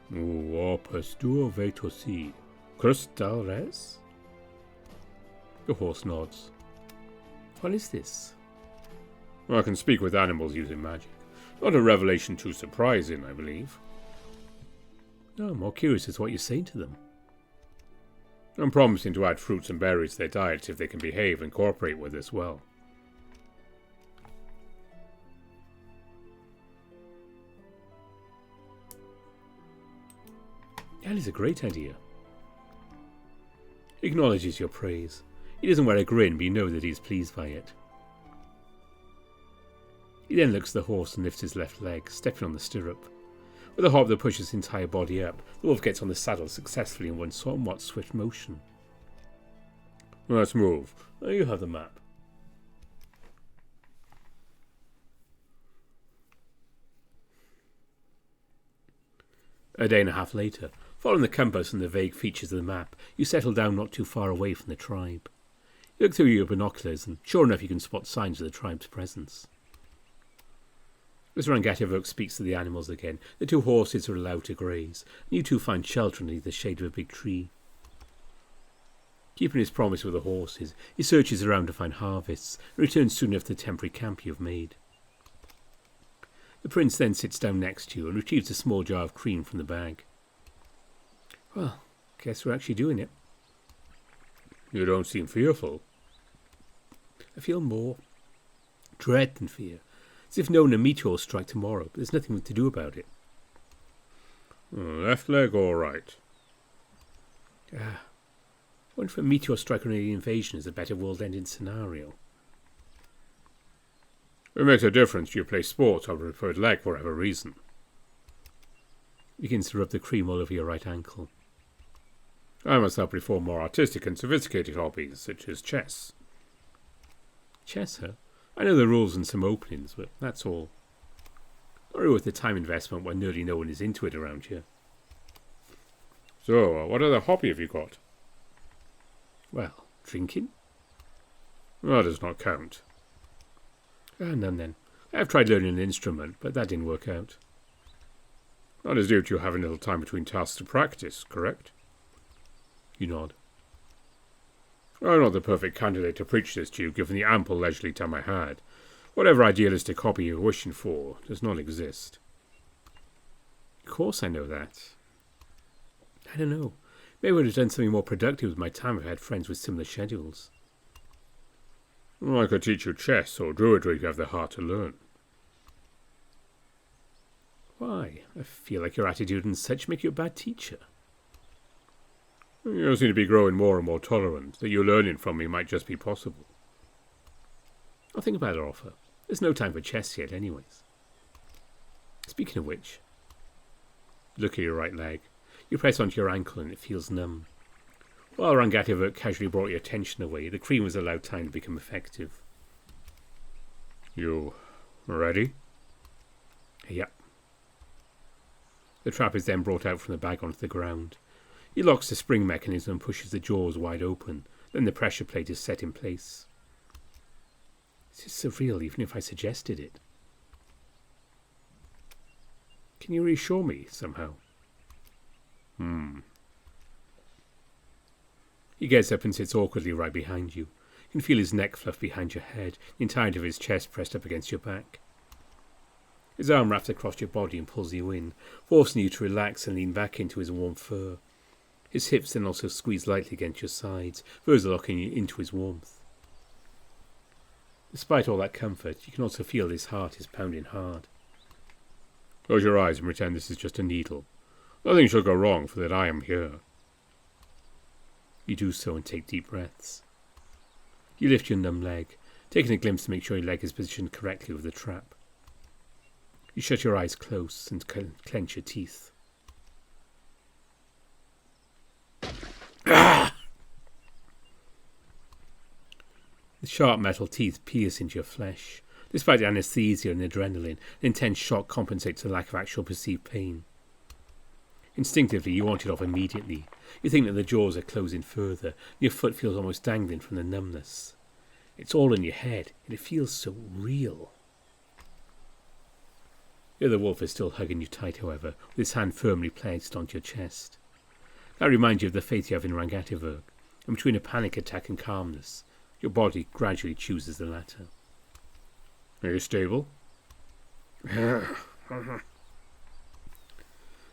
Pastor Vetosi, Crystal Res? The horse nods. What is this? I can speak with animals using magic. Not a revelation too surprising, I believe. No, I'm more curious as to what you're saying to them. I'm promising to add fruits and berries to their diets if they can behave and cooperate with us well. That is a great idea. He acknowledges your praise. He doesn't wear a grin, but you know that he is pleased by it. He then looks at the horse and lifts his left leg, stepping on the stirrup. With a hop that pushes his entire body up, the wolf gets on the saddle successfully in one somewhat swift motion. Let's move. You have the map. A day and a half later, following the compass and the vague features of the map, you settle down not too far away from the tribe. You look through your binoculars and sure enough you can spot signs of the tribe's presence. As Rangativok speaks to the animals again, the 2 horses are allowed to graze, and you 2 find shelter underneath the shade of a big tree. Keeping his promise with the horses, he searches around to find harvests, and returns soon after the temporary camp you have made. The prince then sits down next to you and retrieves a small jar of cream from the bag. Well, guess we're actually doing it. You don't seem fearful. I feel more dread than fear. As if knowing a meteor will strike tomorrow, but there's nothing to do about it. Left leg all right? What if a meteor strike or an alien invasion is a better world-ending scenario? It makes a difference you play sports or preferred leg for whatever reason. Begins to rub the cream all over your right ankle. I myself prefer more artistic and sophisticated hobbies, such as chess. Chess, huh? I know the rules and some openings, but that's all. Not really worth the time investment when nearly no one is into it around here. So, what other hobby have you got? Well, drinking? That does not count. None then. I have tried learning an instrument, but that didn't work out. That is due to you having little time between tasks to practice, correct? You nod. I'm not the perfect candidate to preach this to you, given the ample leisurely time I had. Whatever idealistic hobby you're wishing for does not exist. Of course I know that. I don't know. Maybe I would have done something more productive with my time if I had friends with similar schedules. Well, I could teach you chess or druidry if you have the heart to learn. Why? I feel like your attitude and such make you a bad teacher. You seem to be growing more and more tolerant. That you learning from me might just be possible. I'll think about our offer. There's no time for chess yet anyways. Speaking of which, look at your right leg. You press onto your ankle and it feels numb. While Rangativert casually brought your attention away, the cream was allowed time to become effective. You ready? Yep. The trap is then brought out from the bag onto the ground. He locks the spring mechanism and pushes the jaws wide open. Then the pressure plate is set in place. This is surreal, even if I suggested it. Can you reassure me, somehow? He gets up and sits awkwardly right behind you. You can feel his neck fluff behind your head, the entirety of his chest pressed up against your back. His arm wraps across your body and pulls you in, forcing you to relax and lean back into his warm fur. His hips then also squeeze lightly against your sides, further locking you into his warmth. Despite all that comfort, you can also feel his heart is pounding hard. Close your eyes and pretend this is just a needle. Nothing shall go wrong, for that I am here. You do so and take deep breaths. You lift your numb leg, taking a glimpse to make sure your leg is positioned correctly with the trap. You shut your eyes close and clench your teeth. Ah! The sharp metal teeth pierce into your flesh. Despite the anesthesia and adrenaline, the intense shock compensates the lack of actual perceived pain. Instinctively, you want it off immediately. You think that the jaws are closing further, and your foot feels almost dangling from the numbness. It's all in your head, and it feels so real. The other wolf is still hugging you tight, however, with his hand firmly placed onto your chest. That reminds you of the faith you have in Rangativert, and between a panic attack and calmness, your body gradually chooses the latter. Are you stable?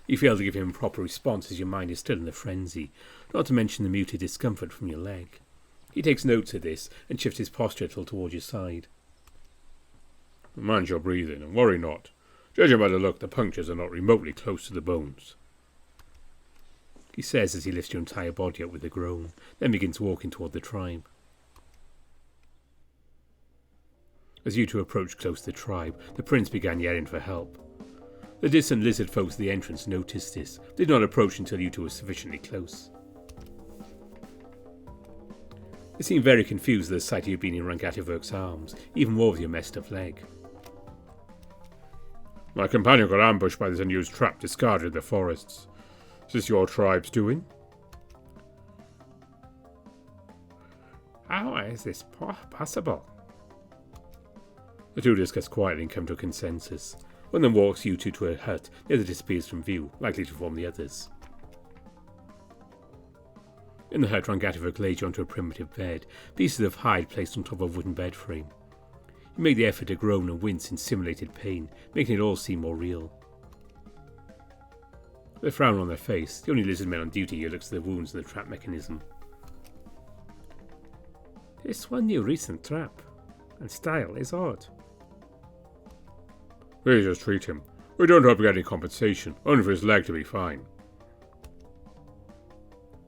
You fail to give him a proper response as your mind is still in a frenzy, not to mention the muted discomfort from your leg. He takes note of this and shifts his posture a little towards your side. Mind your breathing, and worry not. Judging by the look, the punctures are not remotely close to the bones. He says as he lifts your entire body up with a groan, then begins walking toward the tribe. As you two approach close to the tribe, the prince began yelling for help. The distant lizard folks at the entrance noticed this, but did not approach until you two were sufficiently close. They seemed very confused at the sight of you being in Rangativert's arms, even more with your messed up leg. My companion got ambushed by this unused trap discarded in the forests. Is this your tribe's doing? How is this possible? The two discuss quietly and come to a consensus. One of them walks you two to a hut, the other disappears from view, likely to inform the others. In the hut, Rangativert lays you onto a primitive bed, pieces of hide placed on top of a wooden bed frame. You make the effort to groan and wince in simulated pain, making it all seem more real. With a frown on their face, the only lizard men on duty here looks at the wounds in the trap mechanism. This one new recent trap, and style is odd. Please just treat him. We don't hope to get any compensation, only for his leg to be fine.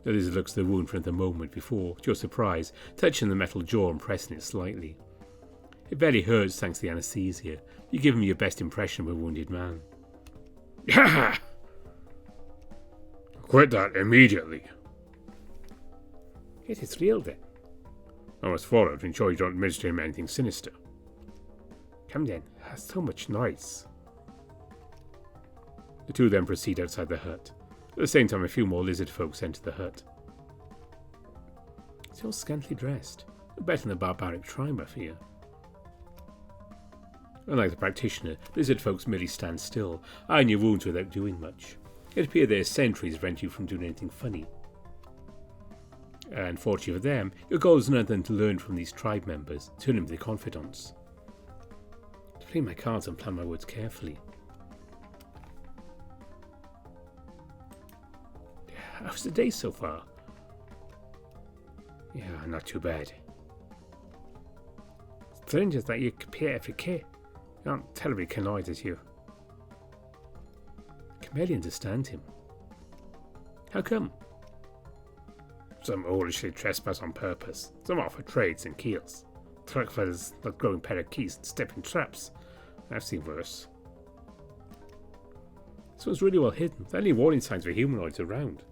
The lizard looks at the wound for the moment before, to your surprise, touching the metal jaw and pressing it slightly. It barely hurts thanks to the anaesthesia. You give him your best impression of a wounded man. Ha! Quit that immediately. It is real then. I must follow to ensure you don't administer him anything sinister. Come then, so much noise. The two then proceed outside the hut. At the same time, a few more lizard folks enter the hut. So scantily dressed. Better than the barbaric tribe, I fear. Unlike the practitioner, lizard folks merely stand still, eyeing your wounds without doing much. It appears their sentries prevent you from doing anything funny. And fortunately for them, your goal is nothing to learn from these tribe members, turn them into their confidants. To play my cards and plan my words carefully. How's the day so far? Yeah, not too bad. Strange is that you appear efficacious. You aren't terribly canoid as you. I can barely understand him. How come? Some foolishly trespass on purpose. Some offer trades and keels. Truck fellas not growing parakeets and step in traps. I've seen worse. This one's really well hidden. There are any warning signs for humanoids around.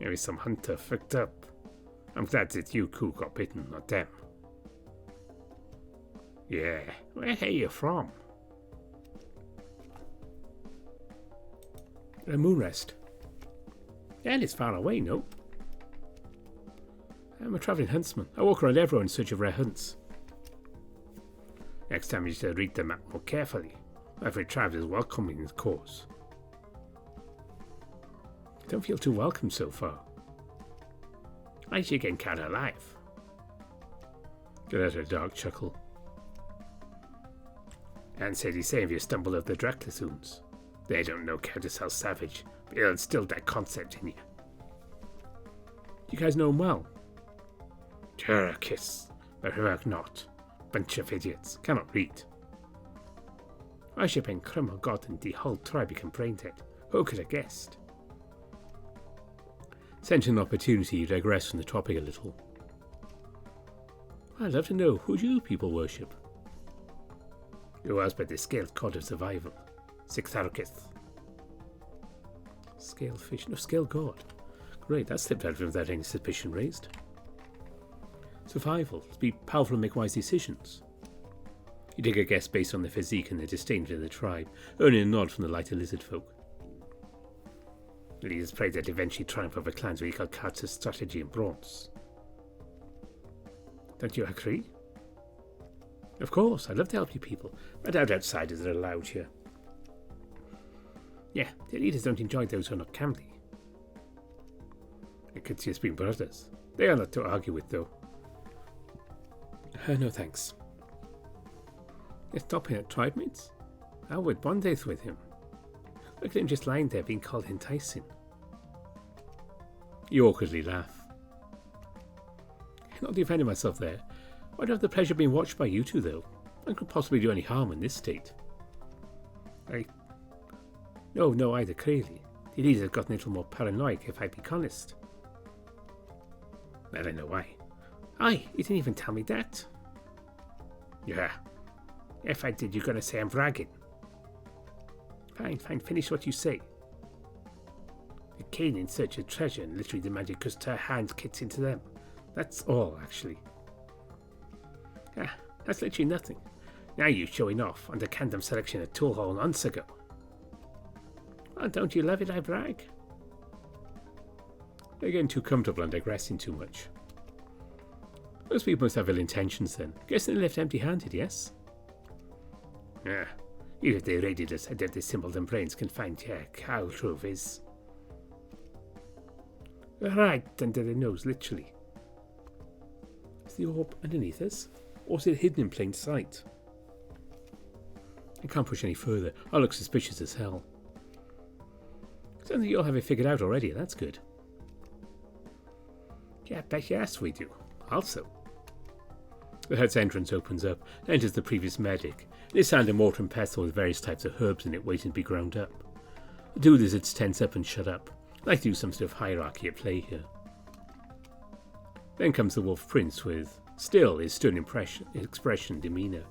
Maybe some hunter fucked up. I'm glad that you two got bitten, not them. Yeah, where are you from? Moonrest. And it's far away, no? I'm a travelling huntsman. I walk around everywhere in search of rare hunts. Next time you should read the map more carefully. Every tribe is welcome in its cause. I don't feel too welcome so far. I should get caught alive. Get out a dark chuckle. And said he's saying if you stumble over the Draculasoons. They don't know how to sell savage, but they'll instill that concept in you. You guys know him well? Turkish, but work not. Bunch of idiots, cannot read. I should have been criminal god and the whole tribe become brain dead. Who could have guessed? Sensing an opportunity, you digress from the topic a little. I'd love to know, who do you people worship? Who else but the scaled god of survival? Sixarchus. Scale fish, no, scale god. Great, that slipped out of him without any suspicion raised. Survival, to be powerful and make wise decisions. You take a guess based on their physique and their disdain for the tribe, earning a nod from the lighter lizard folk. Leaders pray that eventually triumph over clans where equal cards of strategy and bronze. Don't you agree? Of course, I'd love to help you people, but I doubt outsiders are allowed here. Yeah, the leaders don't enjoy those who are not camely. It could just be brothers. They are not to argue with, though. No thanks. You're stopping at tribe mates? I would bond days with him. Look at him just lying there being called enticing. You awkwardly laugh. Not defending myself there. I'd have the pleasure of being watched by you two, though. I could possibly do any harm in this state. No, either, clearly. The leaders have gotten a little more paranoid, if I'd be honest. Well, I know why. Aye, you didn't even tell me that. Yeah. If I did, you're going to say I'm bragging. Fine, finish what you say. The king in search of treasure and literally demanded because her hand gets into them. That's all, actually. That's literally nothing. Now you're showing off on the random selection of tool hole months ago. Oh, don't you love it I brag? They're getting too comfortable and digressing too much. Those people must have ill intentions then. Guessing they left empty-handed, yes? Yeah. Even if they really decide that the symbol and brains can find how truth is. Right under the nose, literally. Is the orb underneath us? Or is it hidden in plain sight? I can't push any further. I look suspicious as hell. Sounds like you all have it figured out already, that's good. Yeah, bet yes we do. Also. The hut's entrance opens up, and enters the previous medic. This hand a mortar and pestle with various types of herbs in it waiting to be ground up. The two lizards tense up and shut up. Like to do some sort of hierarchy at play here. Then comes the Wolf Prince with, still, his stern expression and demeanour.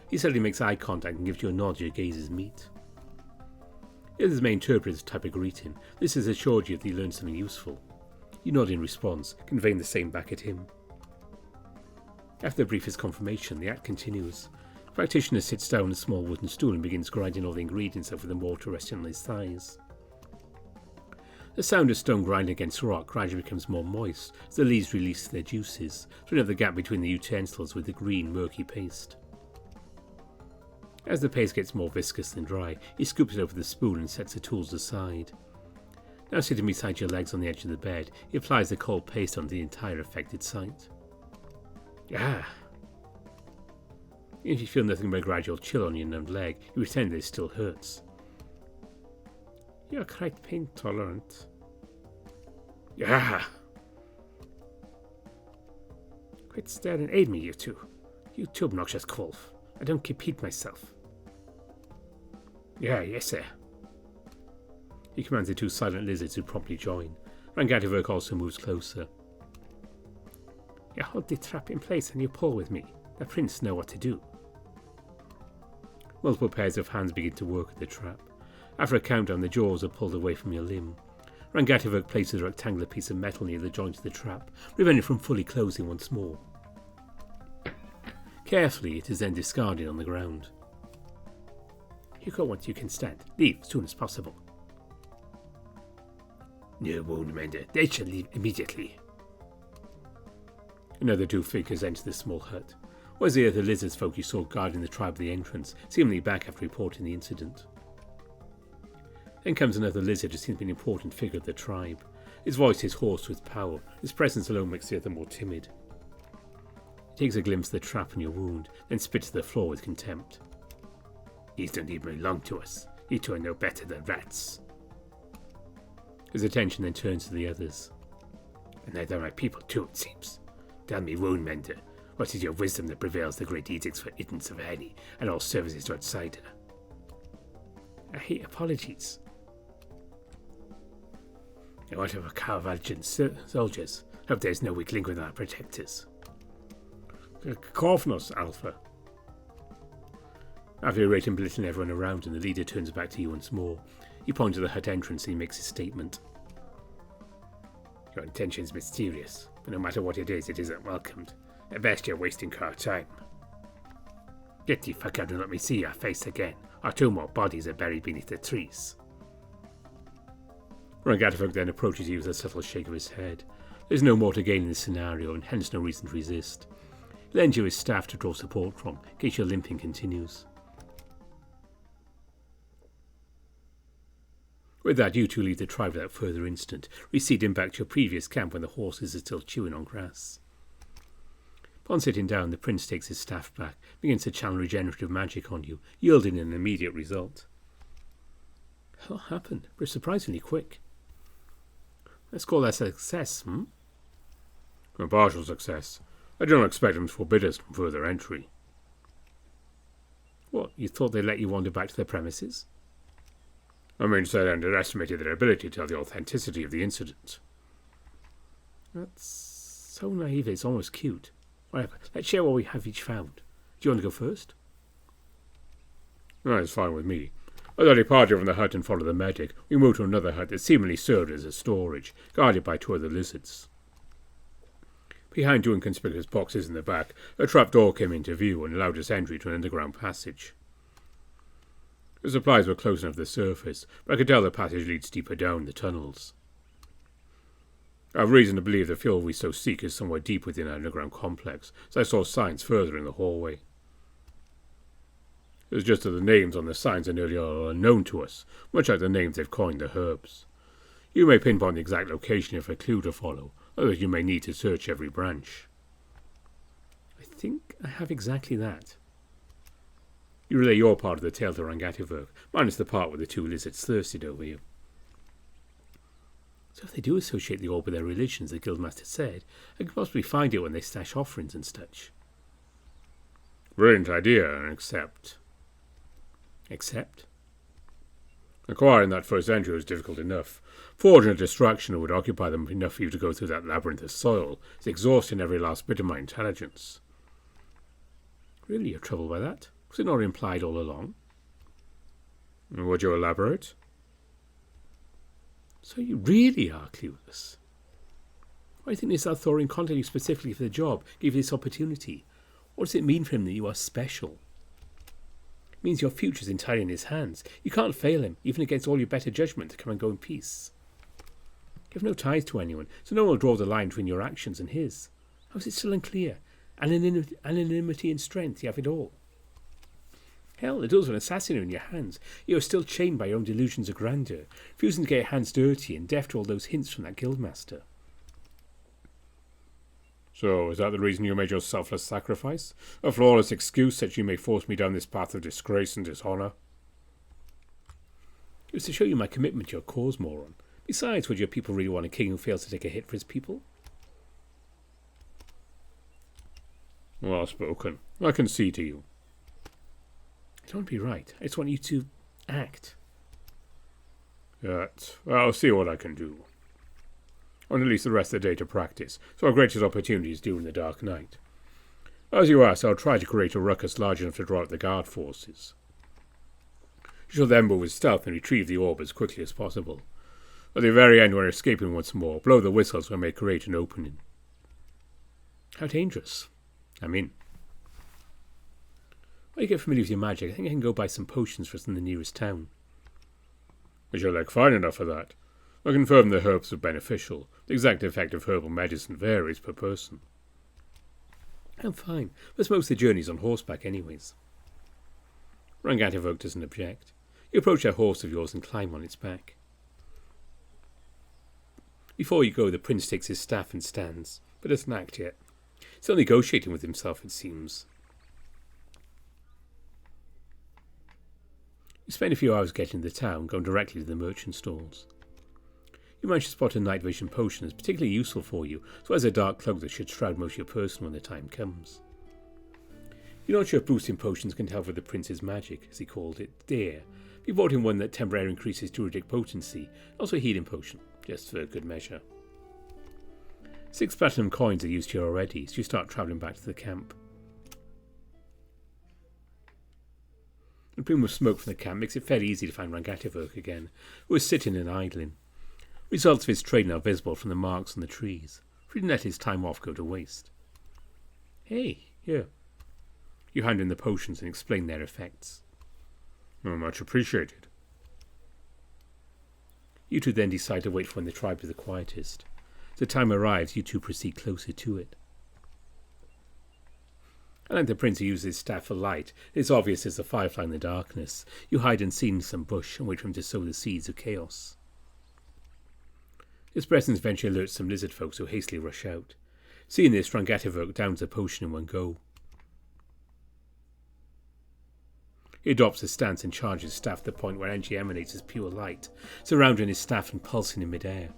He suddenly makes eye contact and gives you a nod as your gazes meet. The others may interpret this type of greeting. This has assured you that you learned something useful. You nod in response, conveying the same back at him. After the briefest confirmation, the act continues. The practitioner sits down on a small wooden stool and begins grinding all the ingredients over the mortar resting on his thighs. The sound of stone grinding against rock gradually becomes more moist as the leaves release their juices, filling up the gap between the utensils with the green, murky paste. As the paste gets more viscous than dry, he scoops it over the spoon and sets the tools aside. Now sitting beside your legs on the edge of the bed, he applies the cold paste on the entire affected site. Ah! If you feel nothing but a gradual chill on your numbed leg, you pretend that it still hurts. You're quite pain tolerant. Ah! Quit staring at me, you two. You two obnoxious wolf. I don't compete myself. Yes, sir. He commands the two silent lizards who promptly join. Rangativok also moves closer. You hold the trap in place and you pull with me. The prince know what to do. Multiple pairs of hands begin to work at the trap. After a countdown, the jaws are pulled away from your limb. Rangativok places a rectangular piece of metal near the joint of the trap, preventing it from fully closing once more. Carefully, it is then discarded on the ground. You got what you can stand. Leave as soon as possible. No wound mender. They shall leave immediately. Another two figures enter the small hut. Was the other lizards folk you saw guarding the tribe at the entrance, seemingly back after reporting the incident. Then comes another lizard who seems to be an important figure of the tribe. His voice is hoarse with power. His presence alone makes the other more timid. He takes a glimpse of the trap and your wound, then spits to the floor with contempt. These don't even belong to us. You two are no better than rats. His attention then turns to the others. And neither are my people too, it seems. Tell me, wound mender, what is your wisdom that prevails the great edicts for Iddens of Henny and all services to outsider? I hate apologies. And what of our Carvalgian soldiers? Hope there's no weak link with our protectors. Corvnos, Alpha. After you rate and belittling everyone around him, the leader turns back to you once more. He points to the hut entrance and he makes his statement. Your intention's mysterious, but no matter what it isn't welcomed. At best you're wasting our time. Get the fuck out and let me see your face again, or two more bodies are buried beneath the trees. Rangativok then approaches you with a subtle shake of his head. There's no more to gain in this scenario, and hence no reason to resist. He lends you his staff to draw support from, in case your limping continues. With that, you two leave the tribe without further incident, receding back to your previous camp when the horses are still chewing on grass. Upon sitting down, the prince takes his staff back, begins to channel regenerative magic on you, yielding an immediate result. What happened? But surprisingly quick. Let's call that a success, A partial success. I don't expect them to forbid us from further entry. What, you thought they'd let you wander back to their premises? I mean, so they underestimated their ability to tell the authenticity of the incident. That's so naive it's almost cute. Whatever, let's share what we have each found. Do you want to go first? That's fine with me. As I departed from the hut and followed the medic, we moved to another hut that seemingly served as a storage, guarded by two other lizards. Behind two inconspicuous boxes in the back, a trapdoor came into view and allowed us entry to an underground passage. The supplies were close enough to the surface, but I could tell the passage leads deeper down the tunnels. I have reason to believe the fuel we so seek is somewhere deep within our underground complex, as I saw signs further in the hallway. It's just that the names on the signs are nearly all unknown to us, much like the names they've coined the herbs. You may pinpoint the exact location if a clue to follow, otherwise you may need to search every branch. I think I have exactly that. You relay your part of the tale to Rangativok, minus the part where the two lizards thirsted over you. So if they do associate the orb with their religions, the Guildmaster said, I could possibly find it when they stash offerings and such. Brilliant idea, except... Except? Acquiring that first entry was difficult enough. Forging a distraction would occupy them enough for you to go through that labyrinth of soil. It's exhausting every last bit of my intelligence. Really, you're troubled by that? Was it not implied all along? Would you elaborate? So you really are clueless. Why do you think this Althorian contacted you specifically for the job, gave you this opportunity? What does it mean for him that you are special? It means your future's entirely in his hands. You can't fail him, even against all your better judgment, to come and go in peace. You have no ties to anyone, so no one will draw the line between your actions and his. How is it still unclear? Anonymity and strength, you have it all. Hell, the doors of an assassin are in your hands. You are still chained by your own delusions of grandeur, refusing to get your hands dirty and deaf to all those hints from that Guildmaster. So, is that the reason you made your selfless sacrifice? A flawless excuse that you may force me down this path of disgrace and dishonour? It was to show you my commitment to your cause, moron. Besides, would your people really want a king who fails to take a hit for his people? Well spoken. I concede to you. I don't want to be right. I just want you to act. Yet, I'll see what I can do. And at least the rest of the day to practice, so our greatest opportunity is during the dark night. As you asked, I'll try to create a ruckus large enough to draw out the guard forces. You shall then move with stealth and retrieve the orb as quickly as possible. At the very end, when escaping once more, blow the whistles when may create an opening. How dangerous. I'm in. While you get familiar with your magic, I think I can go buy some potions for us in the nearest town. Is your leg fine enough for that? I confirm the herbs are beneficial. The exact effect of herbal medicine varies per person. I'm fine, but most of the journey's on horseback anyways. Rangatavok doesn't object. You approach that horse of yours and climb on its back. Before you go, the prince takes his staff and stands, but doesn't act yet. Still negotiating with himself, it seems. You spend a few hours getting to the town, going directly to the merchant stalls. You manage to spot a night vision potion that's particularly useful for you, so as a dark cloak that should shroud most of your person when the time comes. You're not sure if boosting potions can help with the prince's magic, as he called it, there. You bought him one that temporarily increases druidic potency, also a healing potion, just for good measure. 6 platinum coins are used here already, so you start travelling back to the camp. The plume of smoke from the camp makes it fairly easy to find Rangatavok again, who is sitting and idling. Results of his training are visible from the marks on the trees, for he didn't let his time off go to waste. Hey, here. You hand him the potions and explain their effects. Much appreciated. You two then decide to wait for when the tribe is the quietest. As the time arrives, you two proceed closer to it. Unlike the prince who uses his staff for light, it is obvious as a firefly in the darkness. You hide unseen in some bush and wait for him to sow the seeds of chaos. His presence eventually alerts some lizard folks who hastily rush out. Seeing this, Rangatavok downs a potion in one go. He adopts a stance and charges his staff to the point where energy emanates as pure light, surrounding his staff and pulsing in midair.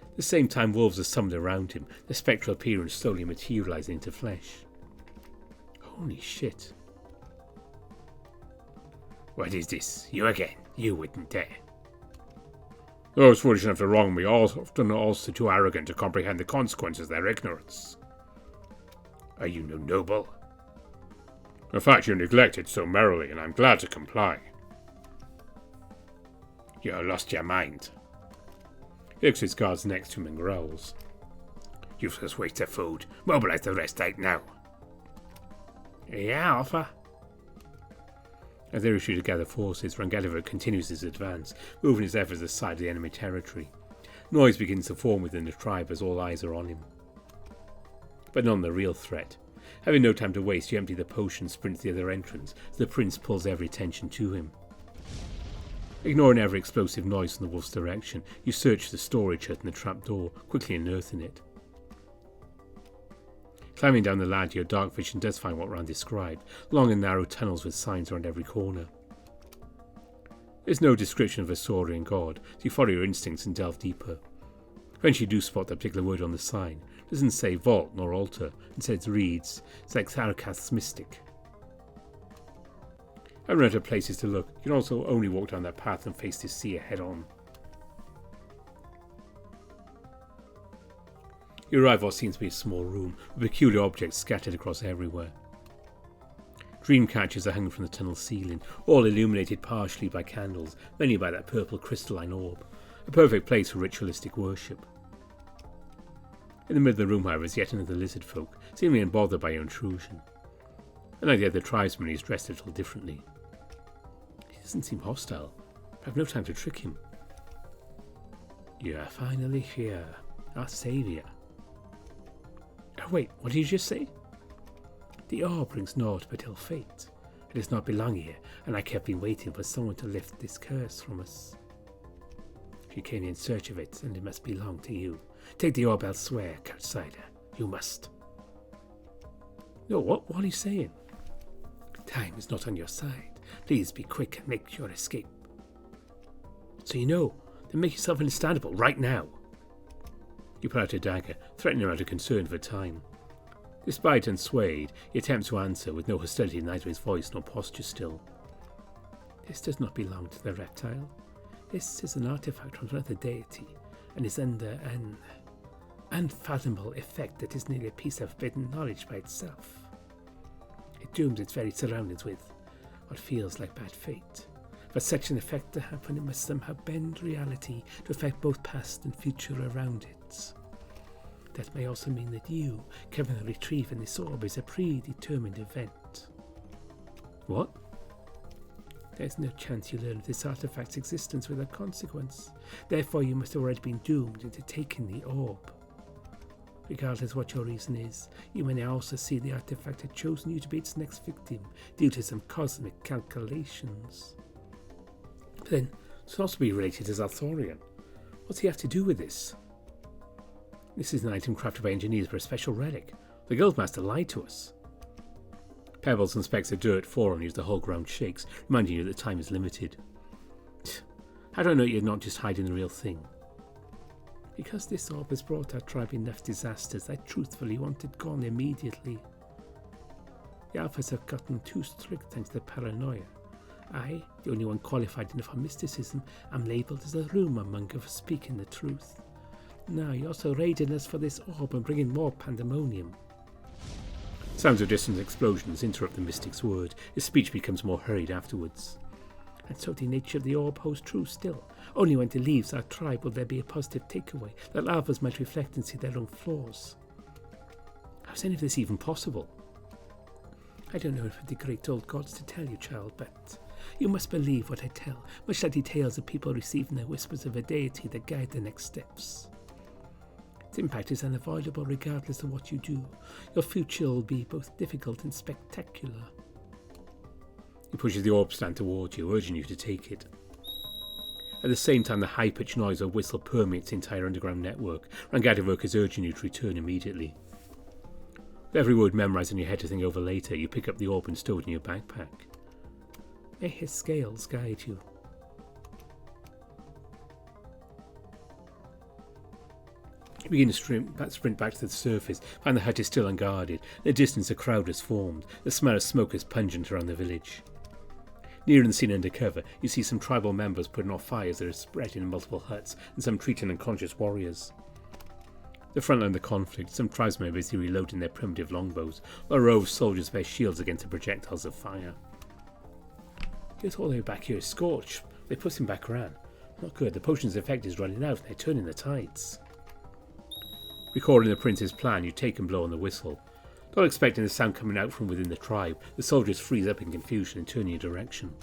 At the same time, wolves are summoned around him, their spectral appearance slowly materializing into flesh. Holy shit. What is this? You again? You wouldn't dare. Those foolish enough to wrong me are often also too arrogant to comprehend the consequences of their ignorance. Are you no noble? In fact, you neglect it so merrily, and I'm glad to comply. You have lost your mind. He looks his guards next to him and growls. Useless waste of food. Mobilize the rest right now. Yeah, Alpha. As they retreat to gather forces, Rangatavok continues his advance, moving his efforts aside of the enemy territory. Noise begins to form within the tribe as all eyes are on him. But none the real threat. Having no time to waste, you empty the potion and sprint to the other entrance, as the prince pulls every attention to him. Ignoring every explosive noise from the wolf's direction, you search the storage hut and the trapdoor, quickly unearthing it. Climbing down the ladder, your dark vision does find what Ran described, long and narrow tunnels with signs around every corner. There's no description of a Saurian god, so you follow your instincts and delve deeper. Eventually you do spot that particular word on the sign. It doesn't say vault nor altar, instead it reads Zexarcath's Mystic. I've run out of places to look. You can also only walk down that path and face this seer head on. You arrive at what seems to be a small room, with peculiar objects scattered across everywhere. Dream catchers are hung from the tunnel ceiling, all illuminated partially by candles, many by that purple crystalline orb, a perfect place for ritualistic worship. In the middle of the room, however, is yet another lizard folk, seemingly unbothered by your intrusion. Unlike the other tribesman, he is dressed a little differently. He doesn't seem hostile. I have no time to trick him. You are finally here, our saviour. Oh, wait, what did you just say? The orb brings naught but ill fate. It does not belong here, and I kept been waiting for someone to lift this curse from us. If you came in search of it, then it must belong to you. Take the orb elsewhere, outsider. You must. No, what are you saying? Time is not on your side. Please be quick and make your escape. So you know, then make yourself understandable right now. You pull out a dagger, threatening him out of concern for time. Despite unswayed, he attempts to answer with no hostility in neither his voice nor posture still. This does not belong to the reptile. This is an artifact from another deity, and is under an unfathomable effect that is nearly a piece of forbidden knowledge by itself. It dooms its very surroundings with what feels like bad fate. For such an effect to happen, it must somehow bend reality to affect both past and future around it. That may also mean that you, given the retrieve in this orb, is a predetermined event. What? There's no chance you learn of this artifact's existence without consequence. Therefore, you must have already been doomed into taking the orb. Regardless what your reason is, you may now also see the artifact had chosen you to be its next victim due to some cosmic calculations. But then, it can also be related to Zalthorian. What's he have to do with this? This is an item crafted by engineers for a special relic. The Guildmaster lied to us. Pebbles and specks of dirt fall on you as the whole ground shakes, reminding you that time is limited. How do I know you're not just hiding the real thing? Because this orb has brought our tribe enough disasters, I truthfully want it gone immediately. The Alphas have gotten too strict thanks to paranoia. I, the only one qualified enough for mysticism, am labelled as a rumour monger for speaking the truth. Now you're also raiding us for this orb and bringing more pandemonium. Sounds of distant explosions interrupt the mystic's word. His speech becomes more hurried afterwards. And so the nature of the orb holds true still. Only when it leaves our tribe will there be a positive takeaway, that Alphas might reflect and see their own flaws. How is any of this even possible? I don't know if the great old gods to tell you, child, but you must believe what I tell, much like the tales of people receiving the whispers of a deity that guide their next steps. Its impact is unavoidable regardless of what you do. Your future will be both difficult and spectacular. He pushes the orb stand towards you, urging you to take it. At the same time, the high-pitched noise of whistle permeates the entire underground network. Rangadivok is urging you to return immediately. With every word memorised in your head to think over later, you pick up the orb and stow it in your backpack. May his scales guide you. You begin to sprint back to the surface, find the hut is still unguarded. In the distance a crowd has formed. The smell of smoke is pungent around the village. Near the scene under cover, you see some tribal members putting off fires that are spread in multiple huts, and some treating unconscious warriors. The front line of the conflict, some tribesmen are busy reloading their primitive longbows, while a row of soldiers bear shields against the projectiles of fire. Here's all the way back here is scorched. They put him back around. Not good, the potion's effect is running out and they're turning the tides. Recalling the prince's plan, you take and blow on the whistle. Not expecting the sound coming out from within the tribe, the soldiers freeze up in confusion and turn in your direction.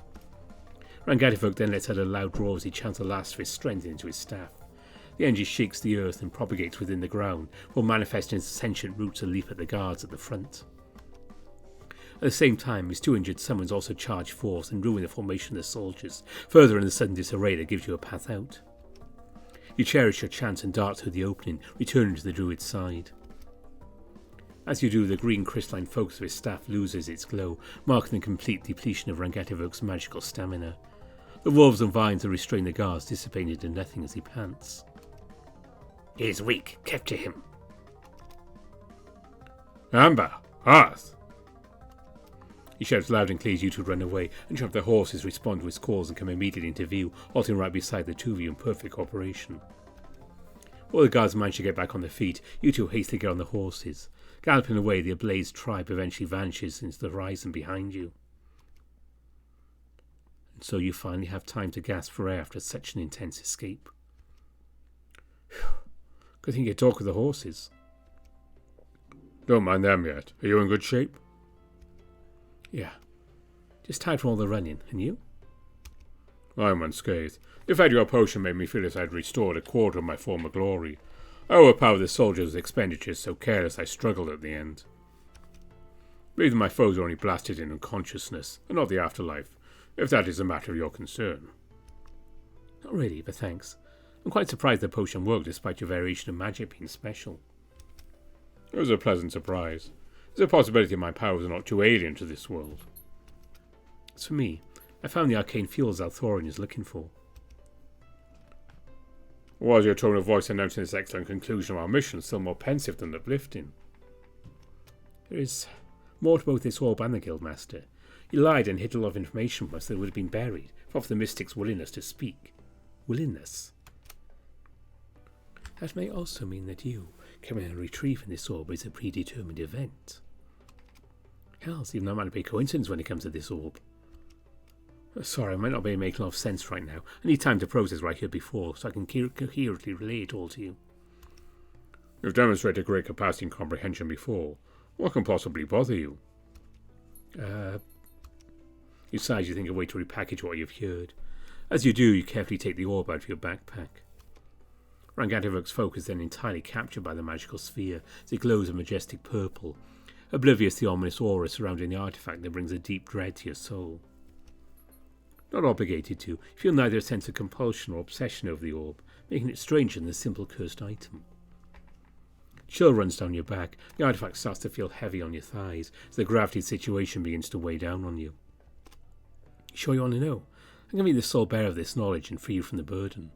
Rangadivok then lets out a loud roar as he chants a last for his strength into his staff. The energy shakes the earth and propagates within the ground, while manifesting sentient roots to leap at the guards at the front. At the same time, his two injured summons also charge forth and ruin the formation of the soldiers, further in the sudden disarray that gives you a path out. You cherish your chance and dart through the opening, returning to the druid's side. As you do, the green crystalline focus of his staff loses its glow, marking the complete depletion of Rangadivok's magical stamina. The wolves and vines that restrain the guards dissipate into nothing as he pants. He is weak. Capture him. Amber! Hearth! He shouts loud and clear as you two run away, and two of the horses respond to his calls and come immediately into view, halting right beside the two of you in perfect cooperation. While the guards manage to get back on their feet, you two hastily get on the horses. Galloping away, the ablaze tribe eventually vanishes into the horizon behind you. And so you finally have time to gasp for air after such an intense escape. Good thing you talk with the horses. Don't mind them yet. Are you in good shape? Yeah. Just tired from all the running. And you? I'm unscathed. The effect your potion made me feel as I'd restored a quarter of my former glory. I overpowered the soldiers' expenditures so careless I struggled at the end. Believe that my foes are only blasted in unconsciousness, and not the afterlife, if that is a matter of your concern. Not really, but thanks. I'm quite surprised the potion worked despite your variation of magic being special. It was a pleasant surprise. There's a possibility my powers are not too alien to this world. As for me, I found the arcane fuels Althorian is looking for. Was your tone of voice announcing this excellent conclusion of our mission still more pensive than uplifting? There is more to both this orb and the Guildmaster. You lied and hid a lot of information from us that would have been buried, for the mystic's willingness to speak. Willingness. That may also mean that you coming and retrieving this orb is a predetermined event. Hells, even that might be a coincidence when it comes to this orb. Sorry, I might not be making a lot of sense right now. I need time to process what I heard before, so I can coherently relay it all to you. You've demonstrated great capacity and comprehension before. What can possibly bother you? You sigh as you think of a way to repackage what you've heard. As you do, you carefully take the orb out of your backpack. Rangatavok's focus then entirely captured by the magical sphere as it glows a majestic purple, oblivious to the ominous aura surrounding the artifact that brings a deep dread to your soul. Not obligated to, you feel neither a sense of compulsion or obsession over the orb, making it stranger than a simple cursed item. Chill runs down your back, the artifact starts to feel heavy on your thighs as the gravity situation begins to weigh down on you. You sure you want to know? I'm going to be the sole bearer of this knowledge and free you from the burden.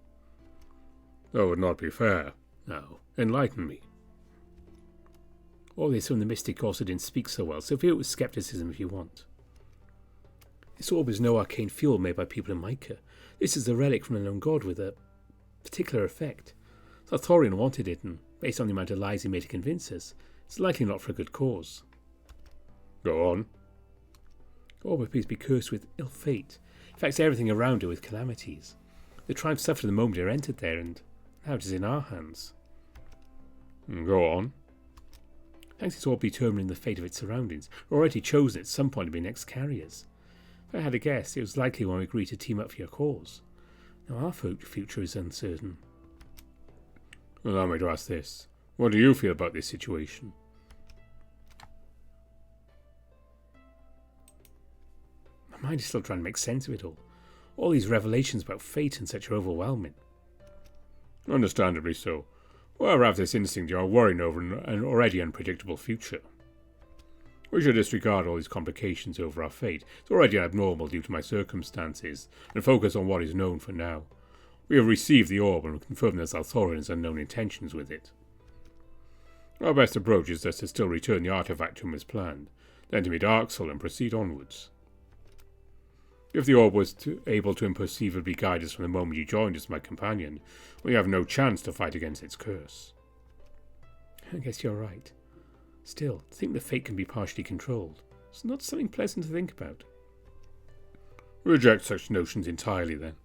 That would not be fair. No. Enlighten me. All this from the mystic also didn't speak so well, so feel it with skepticism if you want. This orb is no arcane fuel made by people in Micah. This is a relic from an unknown god with a particular effect. Althorian wanted it, and based on the amount of lies he made to convince us, it's likely not for a good cause. Go on. The orb appears to be cursed with ill fate. It affects everything around it with calamities. The tribe suffered the moment it entered there, and now it is in our hands. Go on. Thanks to this orb determining the fate of its surroundings, we're already chosen at some point to be next carriers. If I had a guess, it was likely when we agreed to team up for your cause. Now our future is uncertain. Allow me to ask this. What do you feel about this situation? My mind is still trying to make sense of it all. All these revelations about fate and such are overwhelming. Understandably so. Wherever I have this instinct, you are worrying over an already unpredictable future. We should disregard all these complications over our fate. It's already abnormal due to my circumstances, and focus on what is known for now. We have received the orb and confirmed there's Althorian's unknown intentions with it. Our best approach is thus to still return the artifact to him as planned, then to meet Arxel and proceed onwards. If the orb was able to imperceivably guide us from the moment you joined as my companion, we have no chance to fight against its curse. I guess you're right. Still, to think that fate can be partially controlled, it's not something pleasant to think about. Reject such notions entirely, then.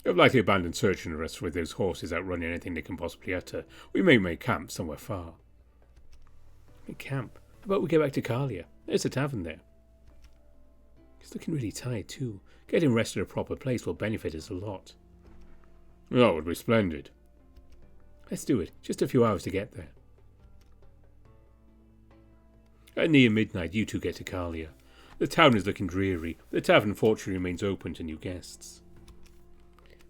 You have likely abandoned search and rest with those horses outrunning anything they can possibly utter. We may make camp somewhere far. Make camp? How about we get back to Kalia? There's a tavern there. He's looking really tired too. Getting rest at a proper place will benefit us a lot. That would be splendid. Let's do it. Just a few hours to get there. At near midnight, you two get to Kalia. The town is looking dreary. The tavern fortunately remains open to new guests.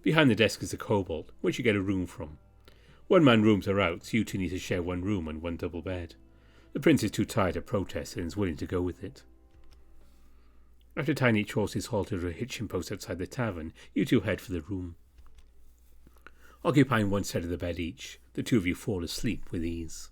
Behind the desk is a kobold, which you get a room from. One-man rooms are out, so you two need to share one room and one double bed. The prince is too tired to protest and is willing to go with it. After tying each horse's halter to a hitching post outside the tavern, you two head for the room. Occupying one side of the bed each, the two of you fall asleep with ease.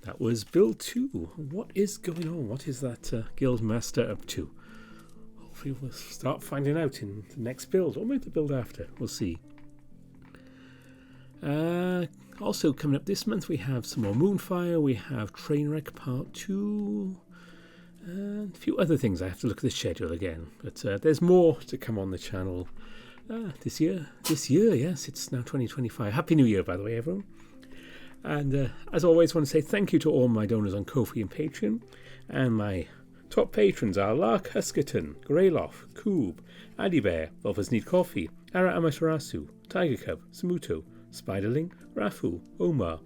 that was build 2. What is going on? What is that Guildmaster up to? Hopefully we'll start finding out in the next build, or maybe the build after. We'll see. Also coming up this month we have some more Moonfire, we have Trainwreck Part 2, and a few other things. I have to look at the schedule again, but there's more to come on the channel this year. Yes, it's now 2025. Happy New Year, by the way, everyone. And as always, I want to say thank you to all my donors on Ko-fi and Patreon, and my top patrons are Lark Huskerton, Greyloff, Coob, Addy Bear, Wolfers Need Coffee, Ara Amaterasu, Tiger Cub, Samuto, Spiderling, Rafu, Omar,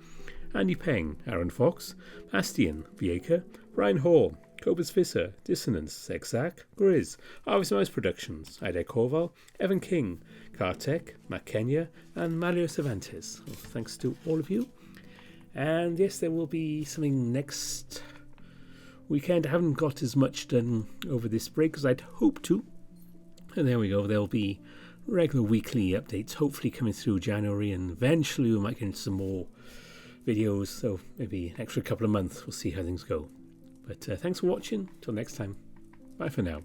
Andy Peng, Aaron Fox, Bastian, Vieka, Ryan Hall, Cobus Visser, Dissonance, Exact, Grizz, Harvest Mouse Productions, Ida Corval, Evan King, Kartek, Matt Kenya, and Mario Cervantes. Well, thanks to all of you. And yes, there will be something next weekend. I haven't got as much done over this break as I'd hoped to. And there we go. There'll be regular weekly updates, hopefully coming through January, and eventually we might get into some more videos. So maybe an extra couple of months. We'll see how things go. But thanks for watching. Till next time. Bye for now.